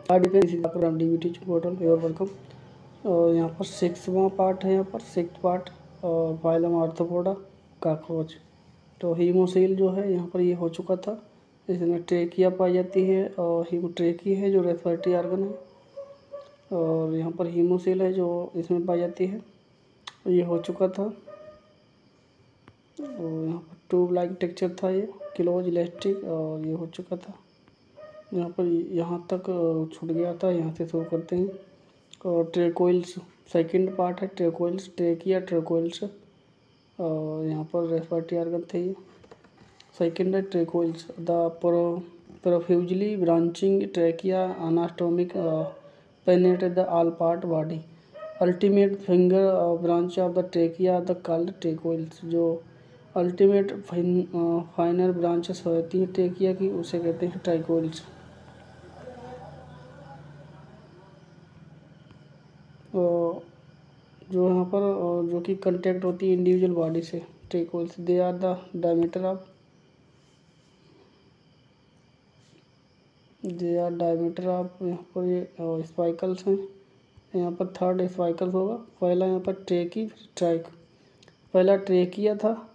Programme DBT portal your welcome. और यहाँ पर 6वां पार्ट है, यहाँ पर 6th पार्ट और फाइलम आर्थ्रोपोडा कॉकरोच। तो हीमोसील जो है यहाँ पर ये हो चुका था। इसमें ट्रेकिया पाई जाती है और हीमोट्रेकी है जो रेस्पिरेटरी ऑर्गन है, और यहाँ पर हीमोसील है जो इसमें पाई जाती है। ये हो चुका था और यहाँ पर ट्यूब लाइक टेक्सचर था, ये क्लोज इलास्टिक, और ये हो चुका था। यहाँ पर यहाँ तक छूट गया था, यहाँ से शुरू करते हैं। और ट्रेकोइल्स सेकंड पार्ट है, ट्रेकोइल्स ट्रेकिया ट्रेकोइल्स, और यहाँ पर रेस्पिरेटरी ऑर्गन थे ये। सेकंड है tracheoles the profusely branching trachea anastomic penetrate the all part body. Ultimate finger branch of the trachea the called tracheoles. जो अल्टीमेट फाइनल ब्रांचेस होती है ट्रेकिया की, उसे कहते हैं ट्रेकोइल्स। जो यहाँ पर जो कि कंटेक्ट होती है इंडिविजुअल बॉडी से tracheoles. They are the diameter of यहाँ पर ये स्पाइकल्स हैं। यहाँ पर थर्ड स्पाइकल्स होगा। पहला यहाँ पर ट्रेकी ट्राइक, पहला ट्रेकिया था,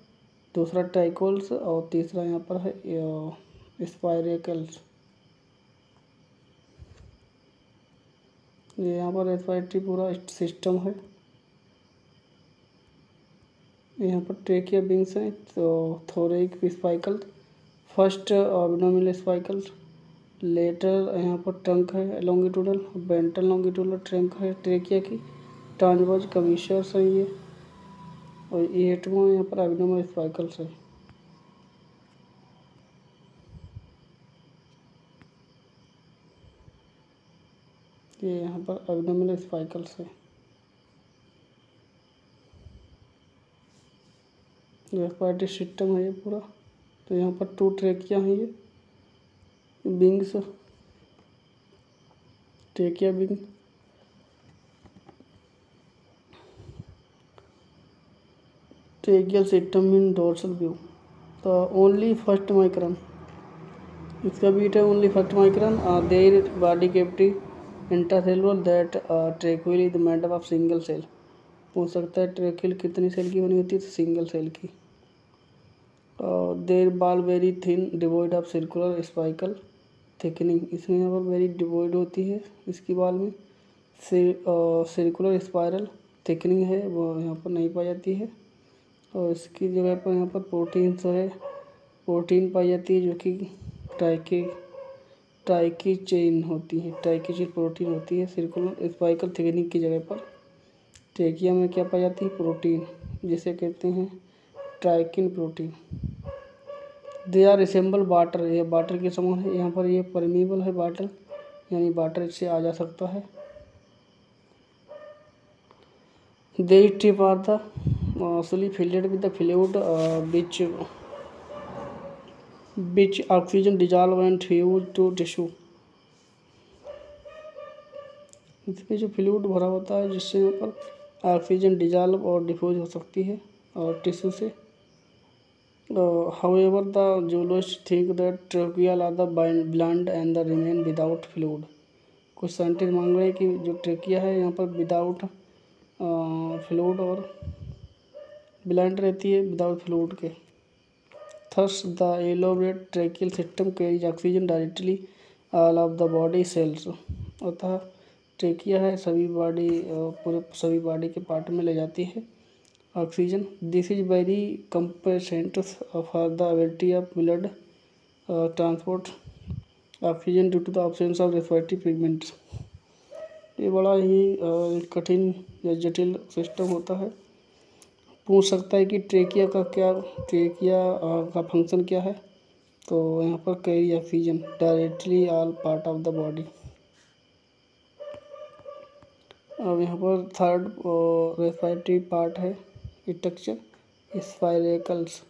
दूसरा ट्राइकोल्स, और तीसरा यहाँ पर है स्पाइरेकल्स। ये यहाँ पर रेस्पिरेटरी पूरा सिस्टम है। यहाँ पर ट्रेकिया विंग्स हैं, तो थोरेइक स्पाइकल, फर्स्ट एब्डोमिनल स्पाइकल, लेटर यहाँ पर ट्रंक है लॉन्गिट्यूडल, वेंट्रल लॉन्गिट्यूडल ट्रंक है ट्रेकिया की, ट्रांसवर्स कमीशर्स हैं ये, और 8वां यहाँ पर एब्डोमिनल स्पाइकल्स है। ये यहाँ पर एब्डोमिनल स्पाइकल्स है। रेस्पिरेटरी सिस्टम है ये पूरा। तो यहाँ पर 2 ट्रेकिया हैं ये wings, trachea wing, tracheal system in dorsal view. तो ओनली फर्स्ट माइक्रोन इसका बीट है, only first micron. There body cavity intracellular that tracheole is made up of single cell. पूछ सकता है ट्रेक्यूल कितनी सेल की बनी होती है, तो सिंगल सेल की। There wall very thin devoid of circular spiral thickening. इसमें यहाँ पर वेरी डिवॉइड होती है इसकी बाल में। सर्कुलर स्पाइरल थिकनिंग है वो यहाँ पर नहीं पाई जाती है। और इसकी जगह पर यहाँ पर प्रोटीन पाई जाती है, जो कि ट्राइकी चेन होती है, ट्राइकी चेन प्रोटीन होती है सर्कुलर स्पाइकल थिकनिंग की जगह पर। ट्रेकिया में क्या पाई जाती है, प्रोटीन, जिसे कहते हैं trachein protein. They are resemble water, ये वाटर के समान है। यहाँ पर ये परमीबल है वाटर, यानी वाटर इससे आ जा सकता है। They trip are the fully filled with the fluid which oxygen dissolve and fuse to tissue। इसमें जो फ्लूइड भरा होता है जिससे यहाँ पर ऑक्सीजन डिजॉल्व और डिफ्यूज हो सकती है और टिश्यू से। However the zoologists think that tracheal are the blunt and the remain without fluid। कुछ साइंटिस्ट मांग रहे हैं कि जो ट्रेकिया है यहाँ पर विदाउट फ्लूइड और ब्लैंड रहती है, विदाउट फ्लूइड के। Thus the elaborate tracheal system carries oxygen directly all of the body cells. अतः ट्रेकिया है पूरे सभी बॉडी के पार्ट में ले जाती है oxygen. This is very compensate for the ability of blood transport oxygen due to the absence of respiratory pigments. ये बड़ा ही कठिन या जटिल सिस्टम होता है। पूछ सकता है कि ट्रेकिया का फंक्शन क्या है, तो यहाँ पर carry oxygen directly all part of the body. अब यहाँ पर थर्ड रेस्पिरेटरी पार्ट है structure spiracles.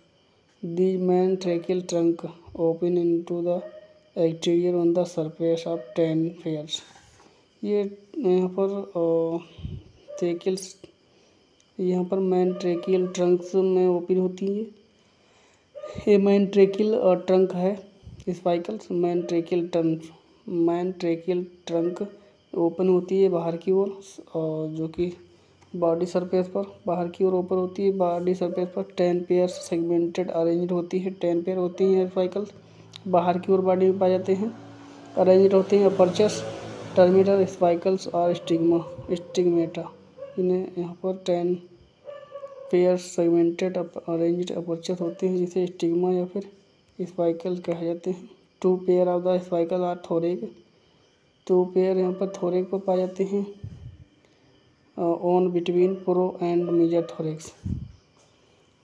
The main tracheal trunk open into the exterior on the surface of 10 pairs. ये यहाँ पर ट्रेकियल्स यहाँ पर मैन ट्रेकियल ट्रंक्स में ओपन होती है। ये मैन ट्रेकियल ट्रंक है spiracles, main tracheal main tracheal trunk open होती है बाहर की ओर, और जो कि बॉडी सरफेस पर बाहर की ओर ओपन होती है। बॉडी सरफेस पर 10 पेयर्स सेगमेंटेड अरेंज्ड होती है। 10 पेयर होती हैं स्पाइकल्स, बाहर की ओर बॉडी में पाए जाते हैं, अरेंज्ड होते हैं। अपर्चस टर्मिनल स्पाइकल्स और स्टिग्मेटा, इन्हें यहाँ पर 10 पेयर्स सेगमेंटेड अरेंज्ड अपर्चस होते हैं, जिसे स्टिग्मा या फिर स्पाइकल कहे जाते हैं। 2 pair of the spiracle are thorax, 2 pair यहाँ पर थोरेक पर पाए जाते हैं, on between pro and major thorax.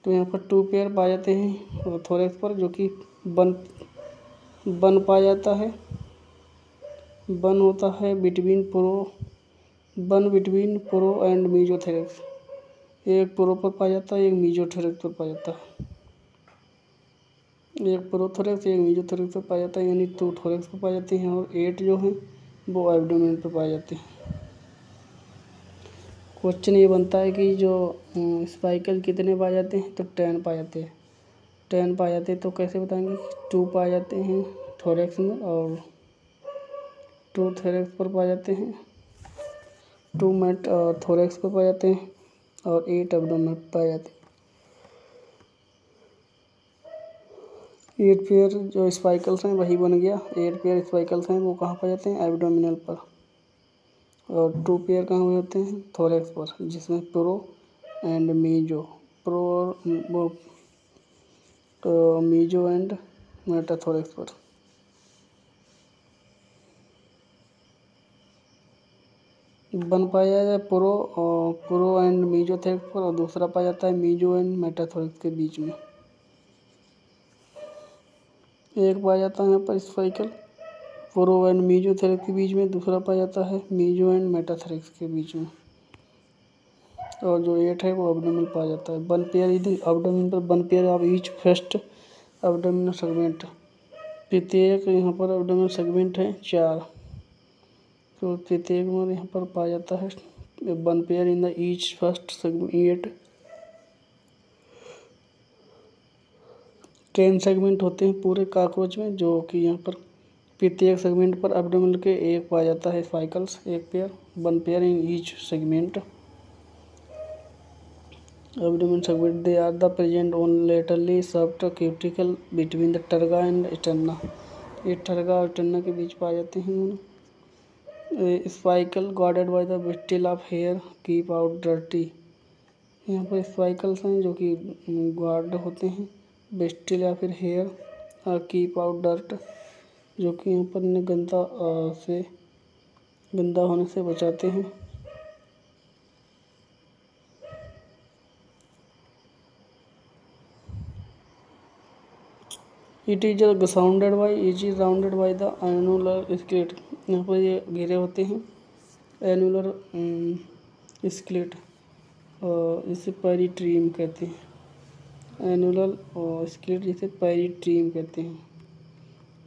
तो यहाँ पर 2 पेयर पाए जाते हैं थोरेक्स पर, जो कि बन पाया जाता है, बन होता है बिटवीन प्रो एंड मीजोथोरेक्स। एक प्रो पर पाया जाता है, एक मीजोथोरेक्स पर पाया जाता है। एक प्रोथोरेक्स एक मीजोथोरेक्स पर पाया जाता है, यानी 2 थोरेक्स पर पाए जाते हैं, और 8 जो हैं वो एब्डोमेन पर पाए जाते हैं। क्वेश्चन ये बनता है कि जो स्पाइकल कितने पाए जाते हैं, तो 10 पाए जाते हैं। 10 पाए जाते हैं तो कैसे बताएंगे, 2 पाए जाते हैं थोरेक्स में, और 2 थोरेक्स पर पाए जाते हैं, 2 मेट थोरेक्स पर पाए जाते हैं, और 8 एब्डोमेन पर पाए जाते हैं। 8 पेयर जो स्पाइकल्स हैं वही बन गया। 8 पेयर स्पाइकल्स हैं वो कहाँ पाए जाते हैं, एब्डोमिनल पर, और 2 पेयर कहाँ हुए होते हैं, थोरेक्स पर, जिसमें प्रो एंड मीजो, प्रो और मीजो एंड मेटाथोरेक्स पर। बन पाया जाए प्रो एंड मीजोथोरेक्स पर, और दूसरा पाया जाता है मीजो एंड मेटाथोरेक्स के बीच में। एक पाया जाता है यहाँ पर स्पाइकल प्रो एंड मीजोथोरेक्स के बीच में, दूसरा पाया जाता है मीजो एंड मेटाथोरेक्स के बीच में, और जो 8 है वो एब्डोमेन पाया जाता है। 1 पेयर यदि एब्डोमेन पर 1 pair of each first abdominal segment, प्रत्येक यहाँ पर एब्डोमिनल सेगमेंट है 4, तो प्रत्येक में यहाँ पर पाया जाता है 1 pair in the each first segment. 10 segment होते हैं पूरे कॉकरोच में, जो कि यहाँ पर प्रत्येक सेगमेंट पर एब्डोमिनल के एक पाया जाता है स्पाइकल्स, 1 pair, 1 pair in each segment. Abdomen segment, they are the present on laterally soft cuticle between the terga and sterna, ये टर्गा और स्टर्ना के बीच पाए जाते हैं। Spiracle guarded by the bristle of hair keep out dirty, यहाँ पर स्पाइकल्स हैं जो कि गार्ड होते हैं ब्रिस्टल या फिर हेयर, और कीप आउट डर्ट, जो कि यहाँ पर इन्हें गंदा होने से बचाते हैं। It is rounded by the annular sclerite, यहाँ पर ये घेरे होते हैं एनुलर स्केलेट, जिसे पेरिट्रियम कहते हैं। एनुलर स्केलेट जिसे पेरिट्रियम कहते हैं।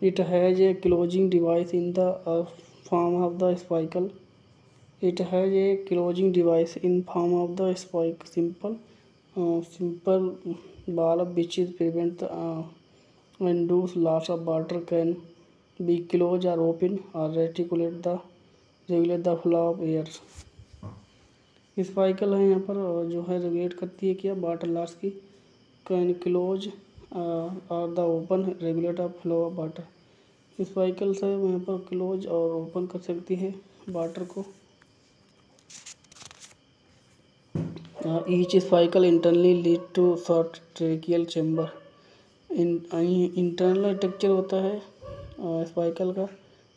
It has a closing device in the form of the spiracle, it has a closing device in form of the spike simple valve which is prevent induced loss of water can be closed or open or regulate the flow of air। Spiracle है यहाँ पर जो है regulate करती है क्या, water loss की, can close और the open regulate of flow of water. Spiracles है यहाँ पर क्लोज और ओपन कर सकती है वाटर को। Each spiracle internally lead to short tracheal chamber, internal structure होता है स्पाइकल का,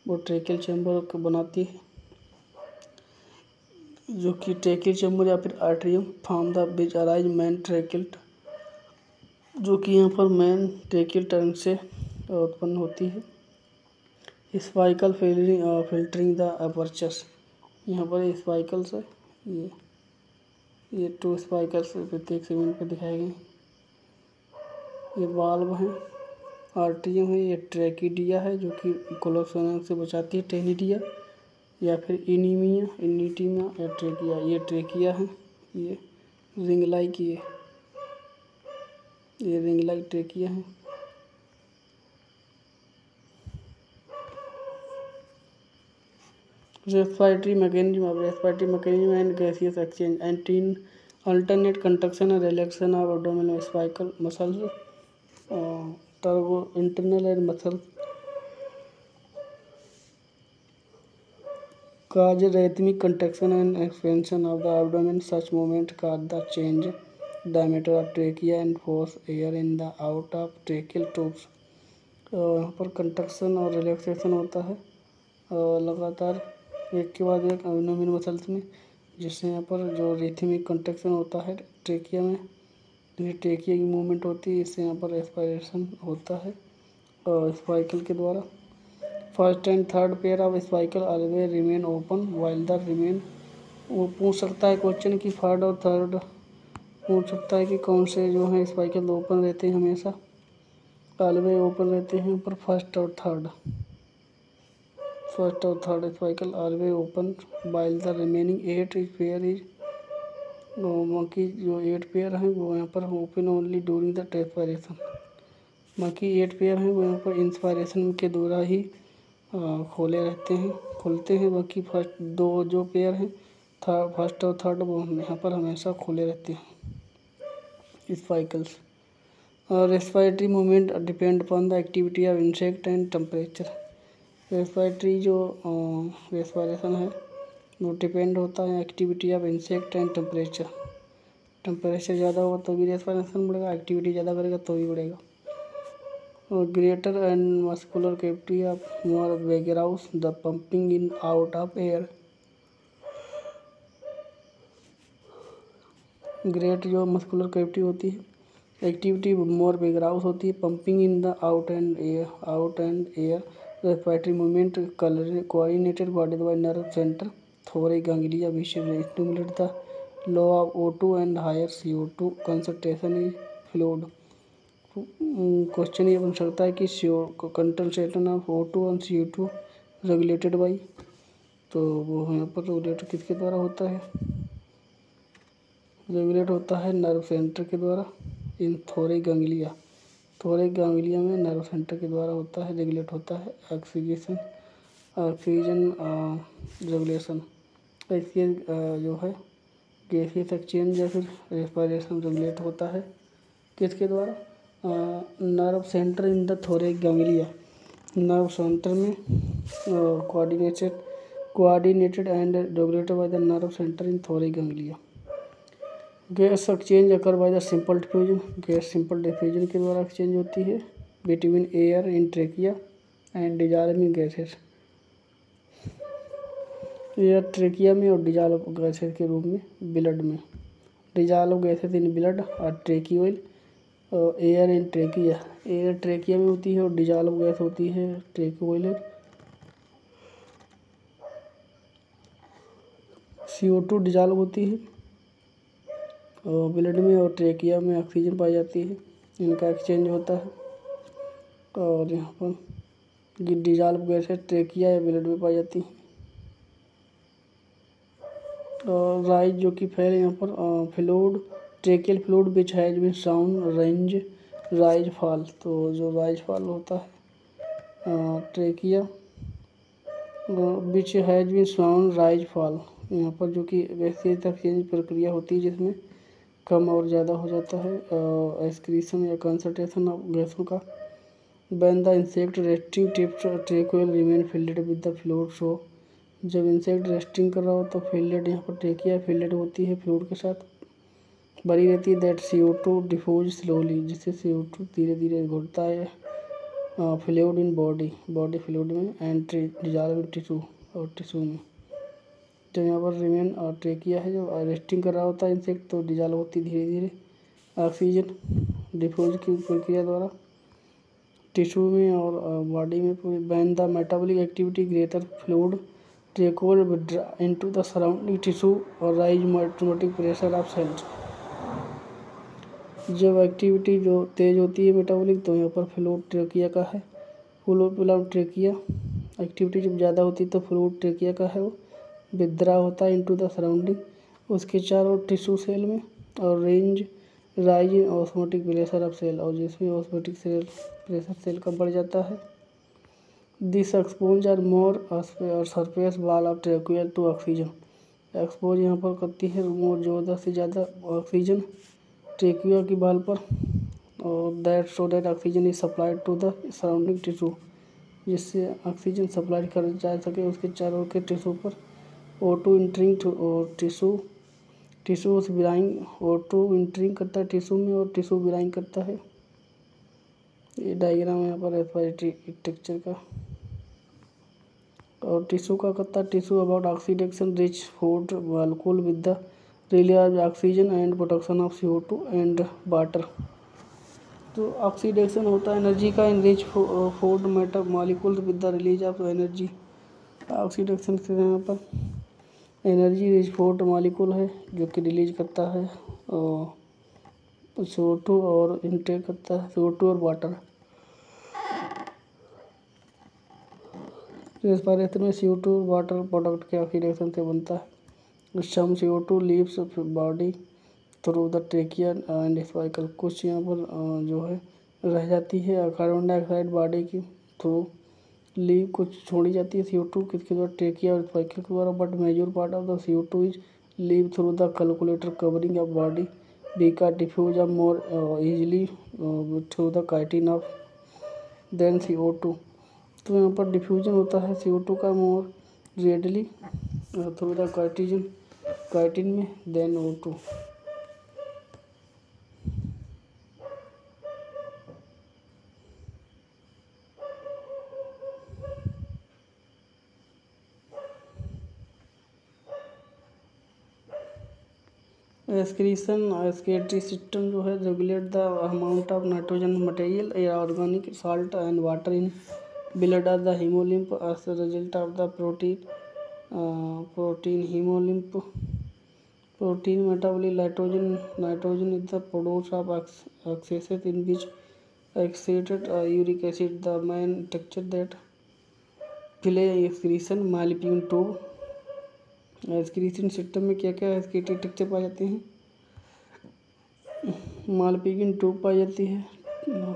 वो ट्रेकियल चैम्बर को बनाती है, जो कि ट्रेकियल चैम्बर या फिर atrium form the which arise man tracheal, जो कि यहाँ पर मैन ट्रेकियल टर्न से उत्पन्न होती है। स्पाइकल फिल्टरिंग द अपर्चस, यहाँ पर स्पाइकल्स है, ये 2 स्पाइकल्स प्रत्येक सेगमेंट पर दिखाए गए। ये वाल्व है, आर्टरियम है, ये ट्रैकिडिया है जो कि कोलोसोनल से बचाती है, टेनिडिया या फिर इनिटिमा या ट्रेकिया, ये ट्रेकिया है, ये रिंग लाइक, ये रिंग लाइक ट्रेकिया है। Respiratory mechanism and gaseous exchange and तीन alternate contraction and relaxation of abdominal spiracle muscles, turbo internal and muscle cause rhythmic contraction and expansion of the abdomen. Such movement cause the change diameter of trachea and force air in the out of tracheal tubes. यहाँ पर construction और relaxation होता है लगातार एक के बाद एक एब्डोमिनल मसल्स में, जिससे यहाँ पर जो रिथमिक कंट्रक्शन होता है ट्रेकिया में, जो ट्रेकिया की मूवमेंट होती है, इससे यहाँ पर एस्पायरेशन होता है स्पाइकल के द्वारा। First and third pair of spiracle always remain open while the remain. वो पूछ सकता है क्वेश्चन कि फर्स्ट और थर्ड पूछ सकता है कि कौन से जो है स्पाइकल ओपन रहते हैं, हमेशा ऑलवेज ओपन रहते हैं, पर फर्स्ट और third spiracle always open while the remaining 8 pair is, बाकी जो 8 पेयर हैं वो यहाँ पर open only during the respiration. बाकी 8 पेयर हैं वो यहाँ पर इंस्पायरेशन के दौरान ही खुलते हैं। बाकी फर्स्ट दो जो पेयर हैं फर्स्ट और थर्ड वो यहाँ पर हमेशा खुले रहते हैं spiracles. Respiratory movement depend upon the activity of insect and temperature. Respiratory जो रेस्पिरेशन है वो डिपेंड होता है activity of insect and temperature. Temperature ज़्यादा होगा तो भी रेस्पिरेशन बढ़ेगा, एक्टिविटी ज़्यादा करेगा तो भी बढ़ेगा। Greater and muscular cavity of more vigorous the pumping in out of air. Great जो मस्कुलर कैविटी होती है एक्टिविटी मोर विगराउस होती है, pumping in the out and air respiratory movement coordinated by nerve centre thoracic ganglia which stimulate the low of O2 and higher CO2 concentration in fluid. Question ये बन सकता है कि concentration of O2 और CO2 regulated by, तो वो यहाँ पर रेगुलेट किसके द्वारा होता है, रेगुलेट होता है नर्व सेंटर के द्वारा इन थोरिक गैंग्लिया में नर्व सेंटर के द्वारा होता है, रेगुलेट होता है ऑक्सीजन रेगुलेशन। इसके जो है गैसियस एक्सचेंज या फिर रेस्पिरेशन रेगुलेट होता है किसके द्वारा, nerve centre in the thoracic ganglia, nerve centre में coordinated and regulated by the nerve centre in thoracic ganglia. Gas exchange occur by the simple diffusion, gas simple diffusion के द्वारा exchange होती है between air in trachea and dissolving gases. Air trachea में और dissolve gases के रूप में blood में, डिजॉल्व गैसेस इन ब्लड और tracheole air in trachea, air trachea में होती है और डिजॉल्व गैस होती है ट्रेकियोल। CO2 डिजॉल्व होती है और ब्लड में, और ट्रेकिया में ऑक्सीजन पाई जाती है, इनका एक्सचेंज होता है। और यहाँ पर डिजॉल्व गैसेस ट्रेकिया या ब्लड में पाई जाती है। और राइज जो कि फैल यहाँ पर fluid tracheal fluid which has been sound range rise fall, तो जो राइज फॉल होता है trachea which has been sound rise fall, यहाँ पर जो कि गैसियस एक्सचेंज प्रक्रिया होती है जिसमें कम और ज़्यादा हो जाता है एक्सक्रीशन या कंसंट्रेशन ऑफ गैसों का। When the insect resting tips tracheal remain filled with the fluid, so जब इंसेक्ट रेस्टिंग कर रहा हो तो फिल्ड यहाँ पर ट्रेकिया फिल्ड होती है फ्लूइड के साथ भरी रहती है। दैट CO2 डिफ्यूज स्लोली, जिससे CO2 धीरे धीरे घुलता है फ्लूइड इन बॉडी फ्लूइड में एंड डिजॉल्व इन टिश्यू और टिश्यू में। जब यहाँ पर रिमेन और ट्रेकिया है जो रेस्टिंग कर रहा होता है इंसेक्ट तो डिजॉल्व होती धीरे धीरे ऑक्सीजन डिफ्यूज की प्रक्रिया द्वारा टिश्यू में और बॉडी में पूरी। When the metabolic activity greater fluid tracheole withdraw into the surrounding tissue और raise automatic pressure of cells. जब एक्टिविटी जो तेज होती है मेटाबॉलिक तो यहाँ पर फ्लूइड ट्रेकिया का है, फ्लूइड ट्रेकिया एक्टिविटी जब ज़्यादा होती है तो फ्लूइड ट्रेकिया का है वो विद्रा होता है इनटू द सराउंडिंग उसके चारों टिश्यू सेल में, और rise in osmotic pressure of cell, और जिसमें ऑस्मोटिक सेल प्रेशर सेल का बढ़ जाता है this expose are more surface wall of tracheole to oxygen. Expose यहाँ पर करती है मोर ज़्यादा से ज़्यादा ऑक्सीजन ट्रेक्यूआ की बाल पर, और that so that oxygen is supplied to the surrounding tissue, जिससे ऑक्सीजन सप्लाई कर जा सके उसके चारों के टिश्यू पर। O2 इंटरिंग और टिश्यू विराइंग, O2 इंटरिंग करता है टिश्यू में और टिश्यू विराइंग करता है। ये डायग्राम है यहाँ पर रेस्पिरेटरी टेक्सचर का। और टिश्यू का करता है tissue about oxidation rich food molecule with the release oxygen and production of CO2 and water. तो ऑक्सीडेशन होता है एनर्जी का in rich food matter molecule with the release of energy. Oxidation से यहाँ पर एनर्जी रिच फूड मॉलिक्यूल है जो कि रिलीज करता है और CO2 और इनटेक करता है CO2 और वाटर। रेस्पिरेशन में CO2 और वाटर प्रोडक्ट के ऑक्सीडेशन से बनता है। Some CO2 leaves body through the trachea and spiracle. कुछ यहाँ पर जो है रह जाती है कार्बन डाइऑक्साइड बॉडी की थ्रू लीव कुछ छोड़ी जाती है CO2 किसके द्वारा ट्रेकिया और स्पाइकल के द्वारा, but major part of the CO2 is leave through the calculator covering of body because diffuse of more easily through the chitin of than CO2। तो यहाँ पर डिफ्यूजन होता है CO2 का more readily through the chitin में than O2। Excretory system जो है regulate the amount of nitrogen material या organic salt and water in blood of the haemolymph as the result of the protein metabolism. Nitrogen is the produce of excess in which excreted uric acid the main texture that play excretion Malpighian tube. Excretion system में क्या क्या excretory texture पाए जाते हैं? मालपीगिन tube पाई जाती है,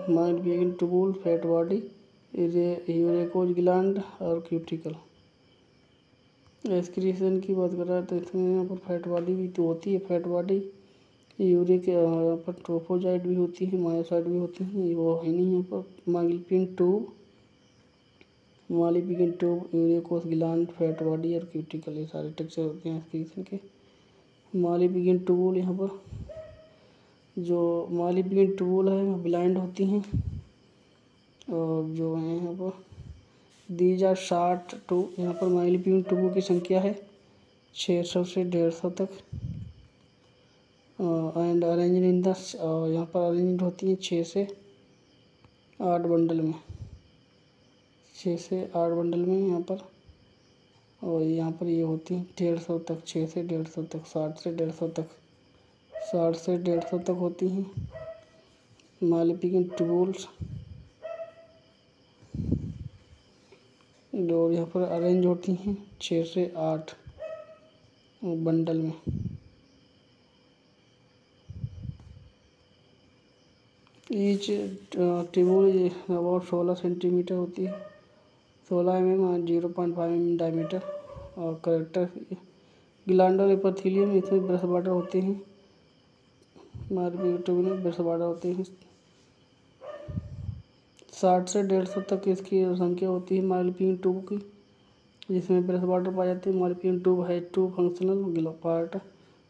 मालपीगिन tubule, fat body, यूरेकोज gland और cuticle. Excretion की बात कर रहा है तो इसमें यहाँ पर फैट बॉडी भी तो होती है। फैट बॉडी यूरिक यहाँ पर ट्रोफोजाइड भी होती है, मायोसाइड भी होती है, वो है नहीं यहाँ पर। मालपीगिन ट्यूब, यूरेकोज ग्लैंड, फैट बॉडी और क्यूटिकल, ये सारे टेक्चर होते हैं एक्सक्रीशन के। मालपीगिन ट्यूबुल यहाँ पर जो मालपीगिन ट्यूबुल है वो ब्लाइंड होती हैं और जो है यहाँ पर दीज आर शार्ट टू। यहाँ पर मालपीगिन ट्यूबुल की संख्या है 600 से 150 तक एंड अरेंज इन द यहाँ पर अरेंज होती है 6 से 8 बंडल में, 6 से 8 बंडल में यहाँ पर। और यहाँ पर ये होती है 150 तक, 6 से 150 तक, 60 से 150 तक, 60 से 150 तक होती हैं मालपीगिन ट्यूबुल्स। और यहाँ पर अरेंज होती हैं 6 से 8 बंडल में। ईच ट्यूबुल अबाउट 16 सेंटीमीटर होती है, 16 mm 0.5 mm डायमीटर। और करेक्टर ग्लैंडर एपिथेलियम, इसमें ब्रश वाटर होते हैं। मालपीगिन ट्यूब में ब्रश वाटर होते हैं। 60 से 150 तक इसकी संख्या होती है मालपीगिन ट्यूब की, जिसमें ब्रश वाटर पाए जाते हैं। मालपीगिन ट्यूब है 2 फंक्शनल पार्ट।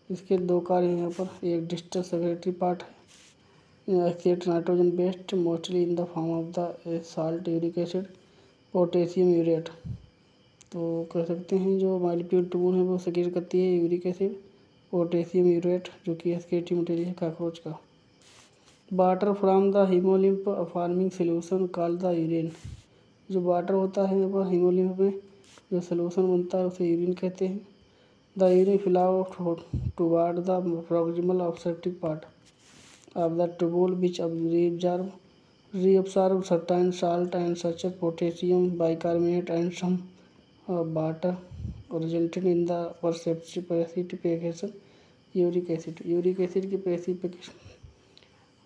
इसके 2 कार्य हैं यहाँ पर। एक डिस्टल सेक्रेटरी पार्ट है, excrete nitrogen based mostly in the form of the salt uric acid potassium urate. तो कह सकते हैं जो मालपीगिन ट्यूब है वो सेक्रेट करती है यूरिक एसिड पोटेशियम यूरेट, जो कि एक्सक्रीटरी मटेरियल है कॉकरोच का। Water from the haemolymph forming solution called the urine. जो वाटर होता है यहाँ पर हीमोलिम्फ में जो सोल्यूशन बनता है उसे यूरिन कहते हैं। The urine flow toward the proximal obstructive part of the tubule which reabsorb certain salt and such as potassium bicarbonate and some water resulting in the precipitation uric acid. Uric acid की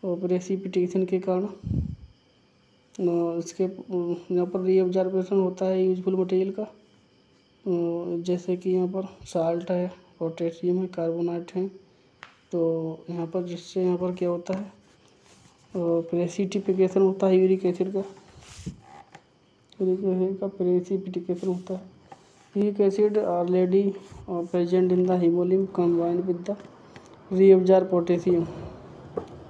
precipitation के कारण इसके यहाँ पर reabsorption होता है useful material का, जैसे कि यहाँ पर साल्ट है, पोटेशियम है, कार्बोनेट है। तो यहाँ पर जिससे यहाँ पर क्या होता है, प्रेसिपिटेशन होता है यूरिक एसिड का, प्रेसिपिटेशन होता है। Uric acid already present in the haemolymph combined with the reabsorb potassium.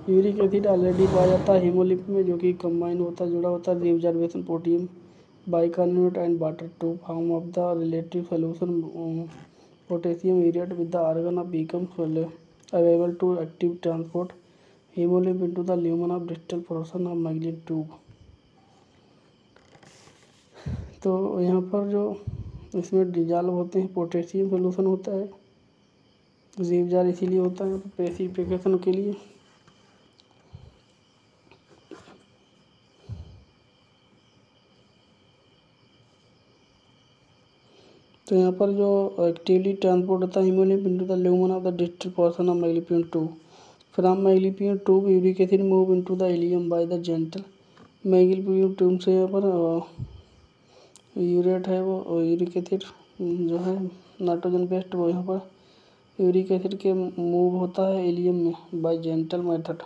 Uric acid already पाया जाता है हीमोलिम्फ में, जो कि कंबाइन होता है, जुड़ा होता है reabsorption potassium bicarbonate and water to form of the relative solution potassium urate with the organ of become available to active transport haemolymph into the lumen of distal portion of magnetic tube. तो यहाँ पर जो इसमें dissolve होते हैं potassium solution होता है, reabsorb इसीलिए होता है प्रेसिपिटेशन के लिए। तो यहाँ पर जो एक्टिवली ट्रांसपोर्ट होता है haemolymph into the lumen of the distal portion of magnetic tube. From magnetic tube uric acid move into the ilium by the gentle magnetic tube से यहाँ पर यूरेट है वो यूरिक एसिड जो है नाइट्रोजन बेस्ड, वो यहाँ पर यूरिक एसिड के मूव होता है इलियम में बाय जेंटल मेथड।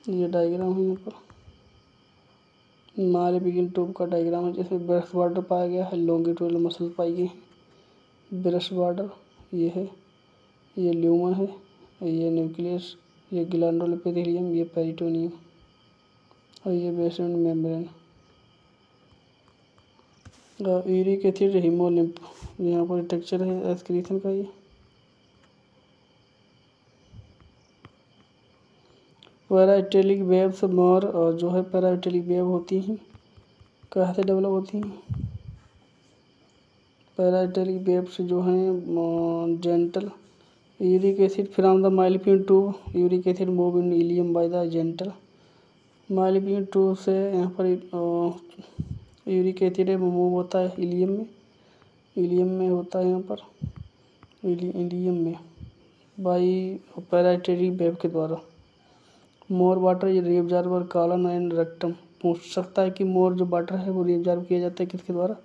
ये डायग्राम है यहाँ पर मैग्नेटिक ट्यूब का डायग्राम है, जिसमें ब्रश बॉर्डर पाया गया है, लॉन्गिट्यूडल मसल पाई गई है। ब्रश बॉर्डर ये है, ये ल्यूमन है, ये न्यूक्लियस, ये ग्लैंडुलर एपिथेलियम, ये पेरिटोनियम और ये basement membrane. Uric acid haemolymph, यहाँ पर टेक्सचर है एक्सक्रीशन का। ये पैराइटेलिक वेव्स मोर जो है पैराइटेलिक वेव होती हैं, कहाँ से डेवलप होती हैं? पैराइटेलिक वेव्स जो हैं gentle uric acid from the Malpighian tube uric acid move in ileum by the gentle Malpighian tube से यहाँ पर यूरिक एसिड मूव होता है इलियम में होता है यहाँ पर इलियम में बाई पैराइटेलिक वेव के द्वारा। मोर वाटर ये रीअब्जॉर्बर कॉलन एंड रेक्टम। पूछ सकता है कि मोर जो वाटर है वो रीअब्जॉर्ब किया जाता है किसके द्वारा?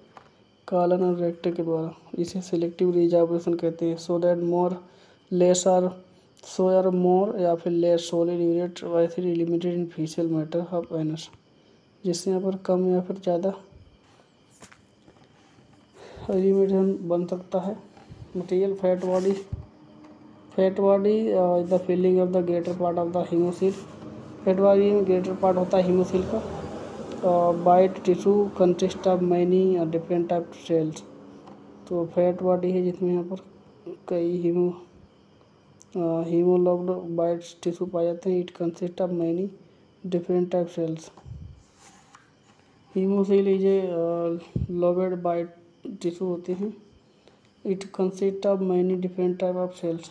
कॉलन और रेक्टम के द्वारा। इसे सिलेक्टिव रीअब्जॉर्प्शन कहते हैं। So that more less are so are more या फिर less solid urate acid eliminated in facial matter of anus, जिससे यहाँ पर कम या फिर ज़्यादा एलिमिनेशन बन सकता है। Material fat body the filling of the greater part of the haemocoel. Fat body में ग्रेटर पार्ट होता है हीमोसिल का। Bite tissue consist of many different type cells. तो फैट बॉडी है जिसमें यहाँ पर कई हीमोलॉग्ड बाइट टिश्यू पाए जाते हैं। It consist of many different type cells. Haemocoel is a lobed white tissue होते हैं। It consist of many different type of cells.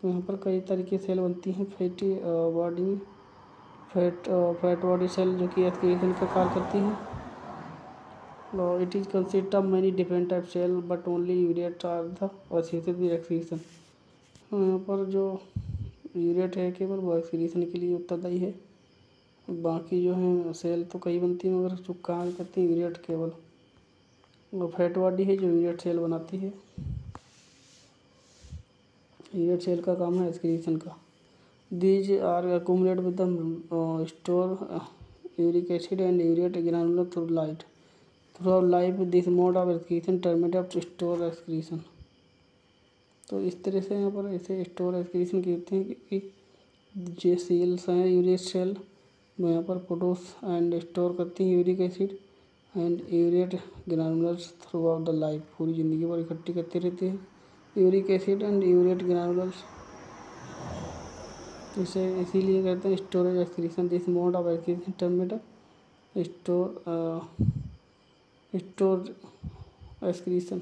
तो यहाँ पर कई तरीके सेल बनती हैं फैटी बॉडी में। फैट बॉडी सेल जो कि एक्सक्रीशन का कार्य करती है। It is consist of many different type cell but only urate are the associated with excretion. यहाँ पर जो यूरेट है केवल वो एक्सक्रीशन के लिए उत्तरदायी है, बाकी जो है सेल तो कई बनती हैं मगर जो काम करती है यूरेट केवल। वो फैट बॉडी है जो यूरेट सेल बनाती है। यूरेट सेल का काम है एक्सक्रीशन का। These are accumulate with the store uric acid and urate granular through life this mode of excretion terminate of store excretion. तो इस तरह से यहाँ पर ऐसे स्टोर एक्सक्रीशन कहते हैं कि जो सेल्स हैं यूरेट सेल वो यहाँ पर प्रोड्यूस एंड स्टोर करती हैं uric acid and urate granules throughout the life. पूरी ज़िंदगी भर इकट्ठी करते रहते हैं uric acid and urate granules. इसे इसीलिए कहते हैं storage excretion. This mode of excretion terminate store excretion.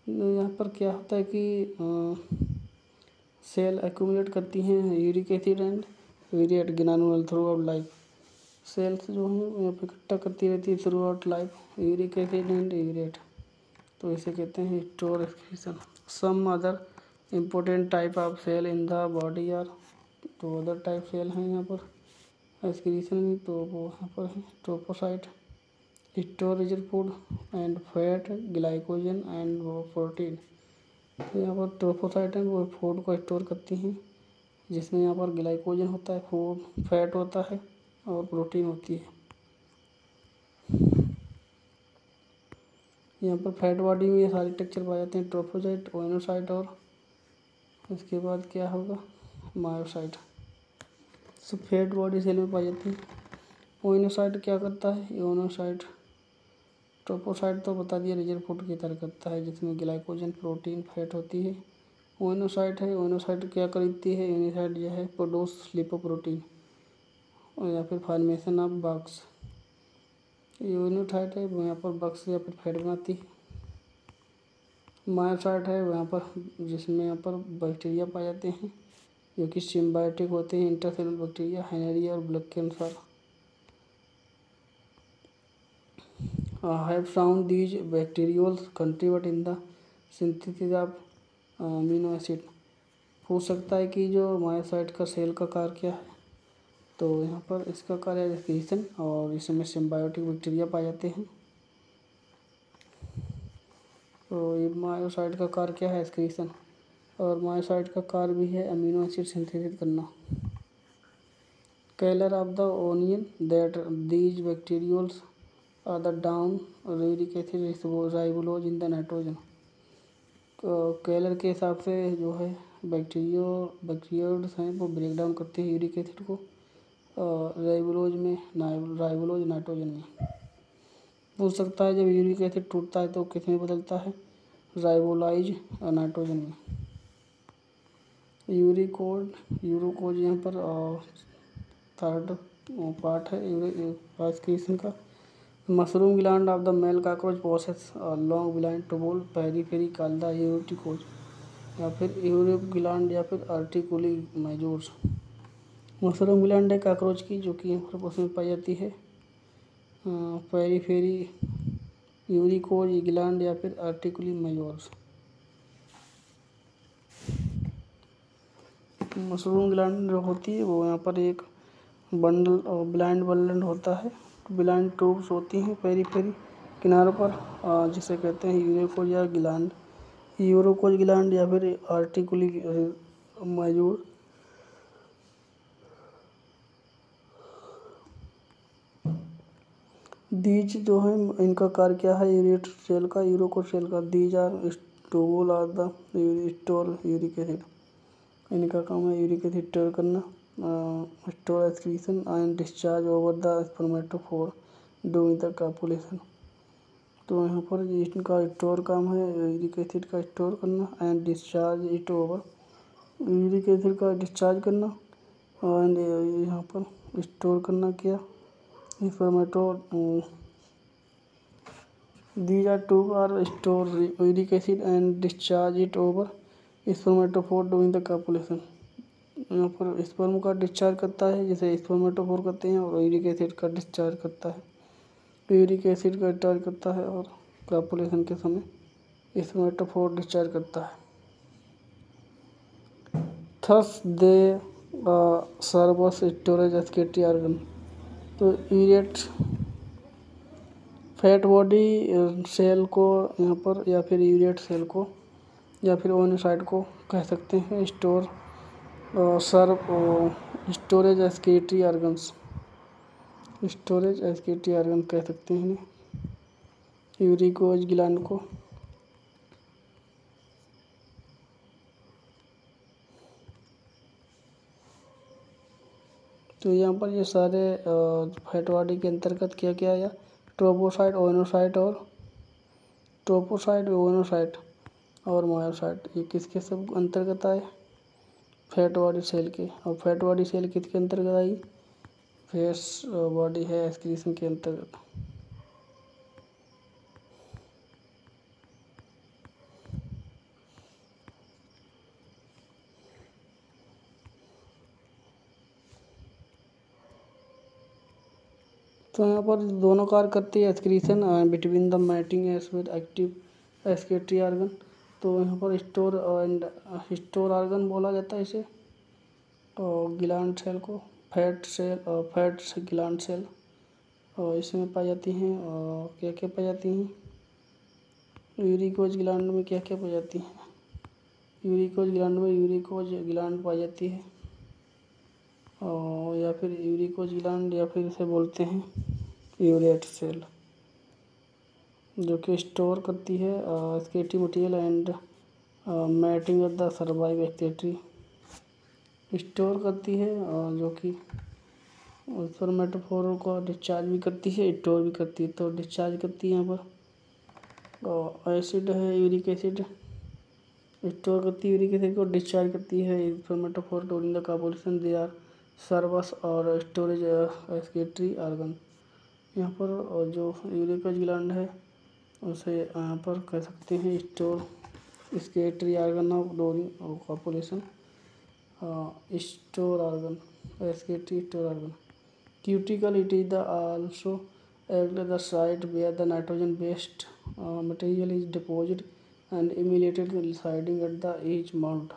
यहाँ पर क्या होता है कि सेल एक्यूमुलेट करती हैं uric acid and urate granular throughout life. Cells जो हैं यहाँ पर इकट्ठा करती रहती है throughout life uric acid and urate, तो इसे कहते हैं store excretion. Some other important type of cell in the body are तो अदर टाइप सेल हैं यहाँ पर एक्सक्रीशन में, तो वो यहाँ पर है trophocyte, storage food and fat, glycogen and protein. तो यहाँ पर ट्रोपोसाइट है वो फूड को स्टोर करती हैं, जिसमें यहाँ पर ग्लाइकोजन होता है, फूड फैट होता है और प्रोटीन होती है। यहाँ पर फैट बॉडी में ये सारे टेक्सचर पाए जाते हैं, ट्रोफोसाइट, ओइनोसाइट और उसके बाद क्या होगा मायोसाइट। सब फैट बॉडी सेल में पाई जाती है। ओइनोसाइट क्या करता है, ओइनोसाइट ट्रोपोसाइट तो बता दिया रिजर्व फूड की तरह करता है, जिसमें ग्लाइकोजन प्रोटीन फैट होती है। ओइनोसाइट है, ओइनोसाइट क्या करती है, ओइनोसाइट जो है प्रोड्यूस लिपोप्रोटीन और या फिर फॉर्मेशन ऑफ बॉक्स। यूनिटाइट है वो यहाँ पर बक्स या फिर फैट बनाती है। मायोसाइट है वहाँ पर जिसमें यहाँ पर बैक्टीरिया पाए जाते हैं जो कि सिम्बायोटिक होते हैं, इंटरसेलुलर बैक्टीरिया, हैनरिया और black cancer. Have found these bacterioles contribute in the synthesis of amino acid. पूछ सकता है कि जो मायोसाइट का सेल का कार्य क्या है, तो यहाँ पर इसका कार्य है एक्सक्रीशन और इसमें सिम्बायोटिक बैक्टीरिया पाए जाते हैं। तो ये मायोसाइट का कार्य क्या है, एक्सक्रीशन, और मायोसाइट का कार्य भी है अमीनो एसिड सिंथेसिस करना। Colour of the onion that these bacterioles are the down uric acid ribulose in the nitrogen. Colour के हिसाब से जो है बैक्टीरियोड्स हैं वो ब्रेक डाउन करते हैं यूरिक एसिड को राइबोलोज में, राइबोलोज नाइट्रोजन में। पूछ सकता है जब यूरिक एसिड टूटता है तो किस में बदलता है, राइबोलाइज और नाइट्रोजन में। यूरोकोज यहाँ पर थर्ड पार्ट है एक्सक्रीशन का। Mushroom gland of the male cockroach process long blind tubule periphery called the यूरोटिकोज, या फिर यूरोप ग्लैंड या फिर आर्टिकुली मेजोर्स। मशरूम ग्लैंड है कॉकरोच की जो कि यहाँ पर उसमें पाई जाती है, पेरीफेरी यूरिकोज ग्लैंड या फिर आर्टिकुली मेजोर्स। मशरूम ग्लैंड जो होती है वो यहाँ पर एक बंडल और ब्लाइंड बंडल होता है, ब्लाइंड ट्यूब्स होती हैं पेरीफेरी किनारों पर, जिसे कहते हैं यूरोकोज या ग्लैंड, यूरोकोज ग्लैंड या फिर आर्टिकुली मेजोर। दीज जो है इनका कार्य क्या है, यूरेट सेल का, यूरोकोज सेल का। These are stole are the store uric acid, इनका काम है यूरिक एसिड स्टोर करना, store excretion and discharge over the spermatophore during the copulation. तो यहाँ पर इनका स्टोर काम है यूरिक एसिड का स्टोर करना and discharge it over, uric acid का डिस्चार्ज करना एंड यहाँ पर स्टोर करना क्या spermato. These are to are store uric acid and discharge it over spermatophore during the copulation. यहाँ पर स्पर्म का डिस्चार्ज करता है जिसे स्पर्मेटोफोर करते हैं, और यूरिक एसिड का डिस्चार्ज करता है, यूरिक एसिड का डिस्चार्ज करता है और कॉपुलेशन के समय स्पर्मेटोफोर डिस्चार्ज करता है। थस दे सर्वस स्टोरेज एक्सक्रीटरी ऑर्गन। तो यूरेट फैट बॉडी सेल को यहाँ पर या फिर यूरेट सेल को या फिर ओनिसाइड को कह सकते हैं store storage excretory organs, storage excretory organ कह सकते हैं यूरिकोज ग्लैंड को। तो यहाँ पर ये सारे फैट बॉडी के अंतर्गत क्या क्या आया, ट्रोपोसाइट, ओइनोसाइट और ट्रोपोसाइट, ओइनोसाइट और मायोसाइट, ये किसके सब अंतर्गत आए, फैट बॉडी सेल के। और फैट बॉडी सेल किसके अंतर्गत आई, फैट्स बॉडी है एक्सक्रीशन के अंतर्गत। तो यहाँ पर दोनों कार्य करती है excretion between the mating as with active excretory organ. तो यहाँ पर स्टोर एंड स्टोर ऑर्गन बोला जाता है इसे, और गिलांड सेल को फैट सेल और फैट गिलांड सेल और इसमें पाई जाती हैं। और क्या क्या पाई जाती हैं यूरिकोज ग्लैंड में, क्या क्या पाई जाती हैं यूरिकोज ग्लैंड में यूरिकोज ग्लैंड पाई जाती है और या फिर यूरिकोज ग्लैंड या फिर इसे बोलते हैं यूरेट सेल, जो कि स्टोर करती है स्केटी material and mating of the survive activity, store करती है और जो कि स्पर्मेटोफोर को डिस्चार्ज भी करती है, स्टोर भी करती है। तो डिस्चार्ज करती है यहाँ पर। और एसिड है यूरिक एसिड, स्टोर करती है यूरिक एसिड को, डिस्चार्ज करती है spermatophore during the copulation. They are serves और स्टोरेज एक्सक्रीटरी ऑर्गन। यहाँ पर और जो यूरिक ग्लैंड है उसे यहाँ पर कह सकते हैं store excretory organ of during copulation, store organ excretory store organ. Cuticle, it is the also act the site where the nitrogen based material is deposited and immediately residing at the each mold।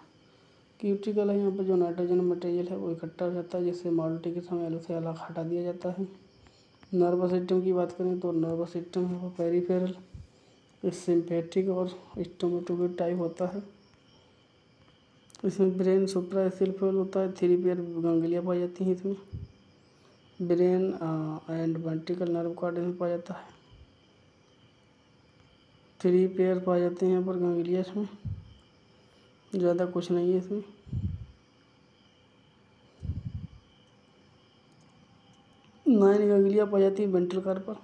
Cuticle है यहाँ पर जो nitrogen material है वो इकट्ठा हो जाता है, जिससे मोल्डिंग के समय से अलग हटा दिया जाता है। नर्वस सिस्टम की बात करें तो नर्वस सिस्टम है वो पेरिफेरल, सिंपैथिक और स्टोमेटोबिक टाइप होता है। इसमें ब्रेन सुप्रा स्केलेटल होता है, 3 पेयर गैंग्लिया पाई जाती हैं इसमें। Brain and ventricle nerve card में पाया जाता है, 3 पेयर पाए जाते हैं यहाँ पर गैंग्लिया। इसमें ज़्यादा कुछ नहीं है इसमें। 9 गैंग्लिया पाई जाती है वेंट्रल कार्ड पर,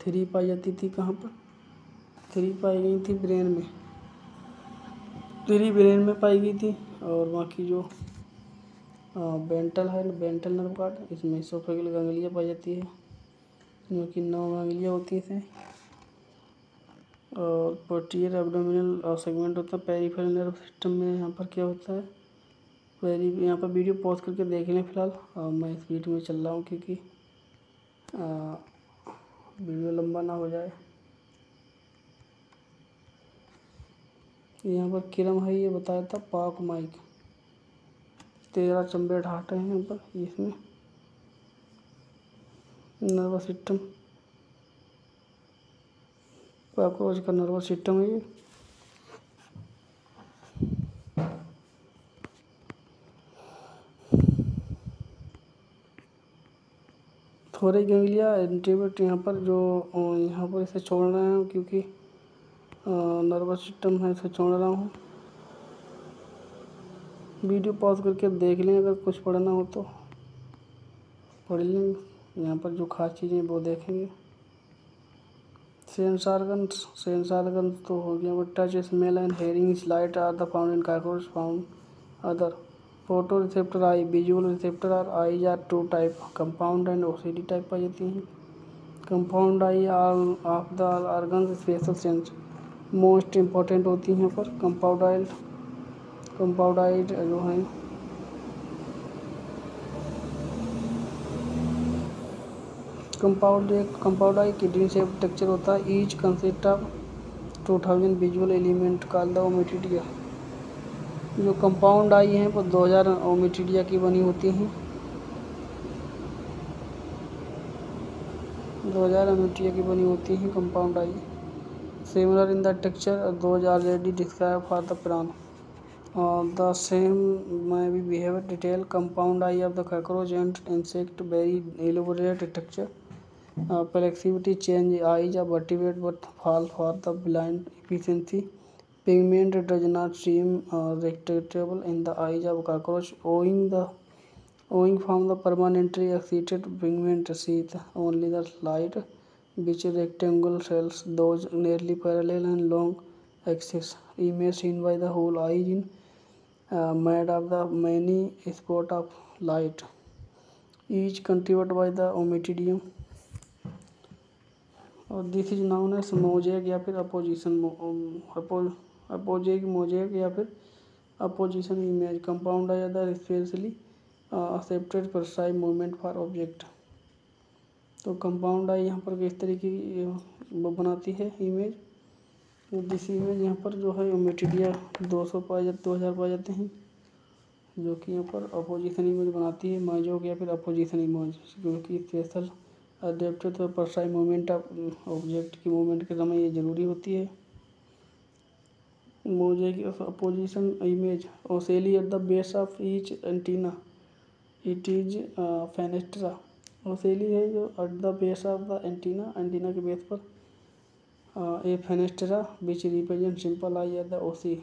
3 पाई जाती थी कहाँ पर, 3 पाई गई थी ब्रेन में, 3 ब्रेन में पाई गई थी। और बाकी जो वेंट्रल है वेंट्रल नर्व कार्ड, इसमें एसोफेगल गैंग्लिया पाई जाती है, जो कि 9 गैंग्लिया होती है इसमें। और पोस्टीरियर एब्डोमिनल सेगमेंट होता है पेरिफेरल नर्व सिस्टम में। यहाँ पर क्या होता है यहाँ पर वीडियो पॉज करके देख लें फिलहाल। मैं स्पीड में चल रहा हूँ क्योंकि वीडियो लंबा ना हो जाए। यहाँ पर किरम है, ये बताया था पाक माइक, 13 चंबे ढाटे हैं यहाँ पर। इसमें नर्वस सिस्टम कॉकरोच का नर्वस सिस्टम है ये। थोड़े गैंग्लिया एंटीबट यहाँ पर जो यहाँ पर इसे छोड़ रहे हैं क्योंकि नर्वस सिस्टम है, इसे छोड़ रहा हूँ। वीडियो पॉज करके देख लें, अगर कुछ पढ़ना हो तो पढ़ लें। यहाँ पर जो खास चीज़ें वो देखेंगे। सेंस ऑर्गन तो हो गया। Touch, smell and hearing slight are the found in cockroach found other. Photo receptor eye, visual receptor are eyes are 2 type, compound and ocelli type पाई जाती हैं। Compound eye all of the organ special sense most important होती हैं यहाँ पर। Compound eye जो है compound eye kidney shape texture होता है। Each consist of 2000 visual element called the ommatidia. जो कंपाउंड आई हैं वो 2000 ओमेटिडिया की बनी होती हैं, 2000 ओमेटिडिया की बनी होती हैं compound I. Similar in the texture those already describe for the प्राण। The same may be behavior detail. Compound eye of the cockroach and insect very elaborate structure. Flexibility change eyes are vertebrate but fall for the blind efficiency. Pigment does not seem detectable in the eyes of cockroach owing from the permanently excited pigment sheath. Only the slight which rectangular cells, those nearly parallel and long axis, image seen by the whole eye in made of the many spot of light, each contributed by the ommatidium, और this is known as mosaic या फिर mosaic या फिर apposition image. Compound eye other specially accepted precise movement for object. तो compound eye यहाँ पर किस तरीके की वो बनाती है इमेज। दिस इमेज यहाँ पर जो है ओमेटिडिया 2000 पाए जाते हैं, जो कि यहाँ पर अपोजिशन इमेज बनाती है, मर्जोक या फिर अपोजिशन इमेज, क्योंकि special adapted to perceive movement of object की मूवमेंट के समय ये ज़रूरी होती है। Mosaic of apposition image ocelli at the base of each antenna it is fenestra. Ocelli है जो at the base of the antenna, antenna के बेस पर a fenestra which represent simple eye at the ओसी।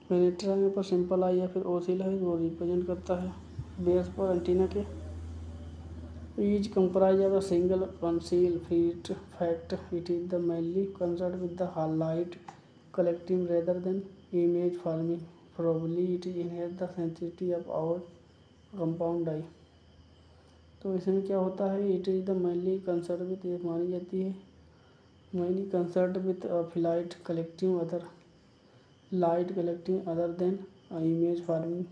फेनेस्ट्रा में पर simple I या फिर ओसिल है वो रिप्रेजेंट करता है बेस पर एंटीना के। Each comprise of a single concealed field fact. It is the mainly concerned with the light collecting rather than image forming. Probably it enhances the sensitivity of our compound eye. तो इसमें क्या होता है, it is the mainly concerned with, ये मानी जाती है mainly concerned with light collecting other than image forming.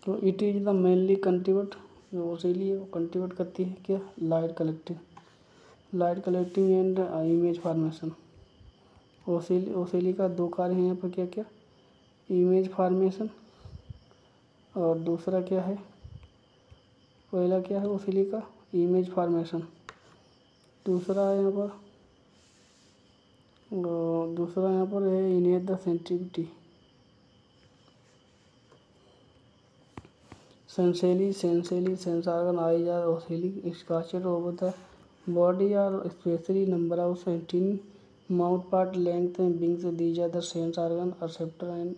तो it is the mainly contribute, जो इसीलिए वो कंट्रीब्यूट करती है क्या, light collecting and image formation. Ocelli का दो कार्य हैं यहाँ पर, क्या क्या, इमेज फार्मेशन और दूसरा क्या है, पहला क्या है ओसिली का इमेज फार्मेशन, दूसरा यहाँ पर है enhance the sensitivity. Sensory sense organ eyes are ocelli scattered over the body are especially number of centimeters, mouth part length and wings. These are the sense organ receptor and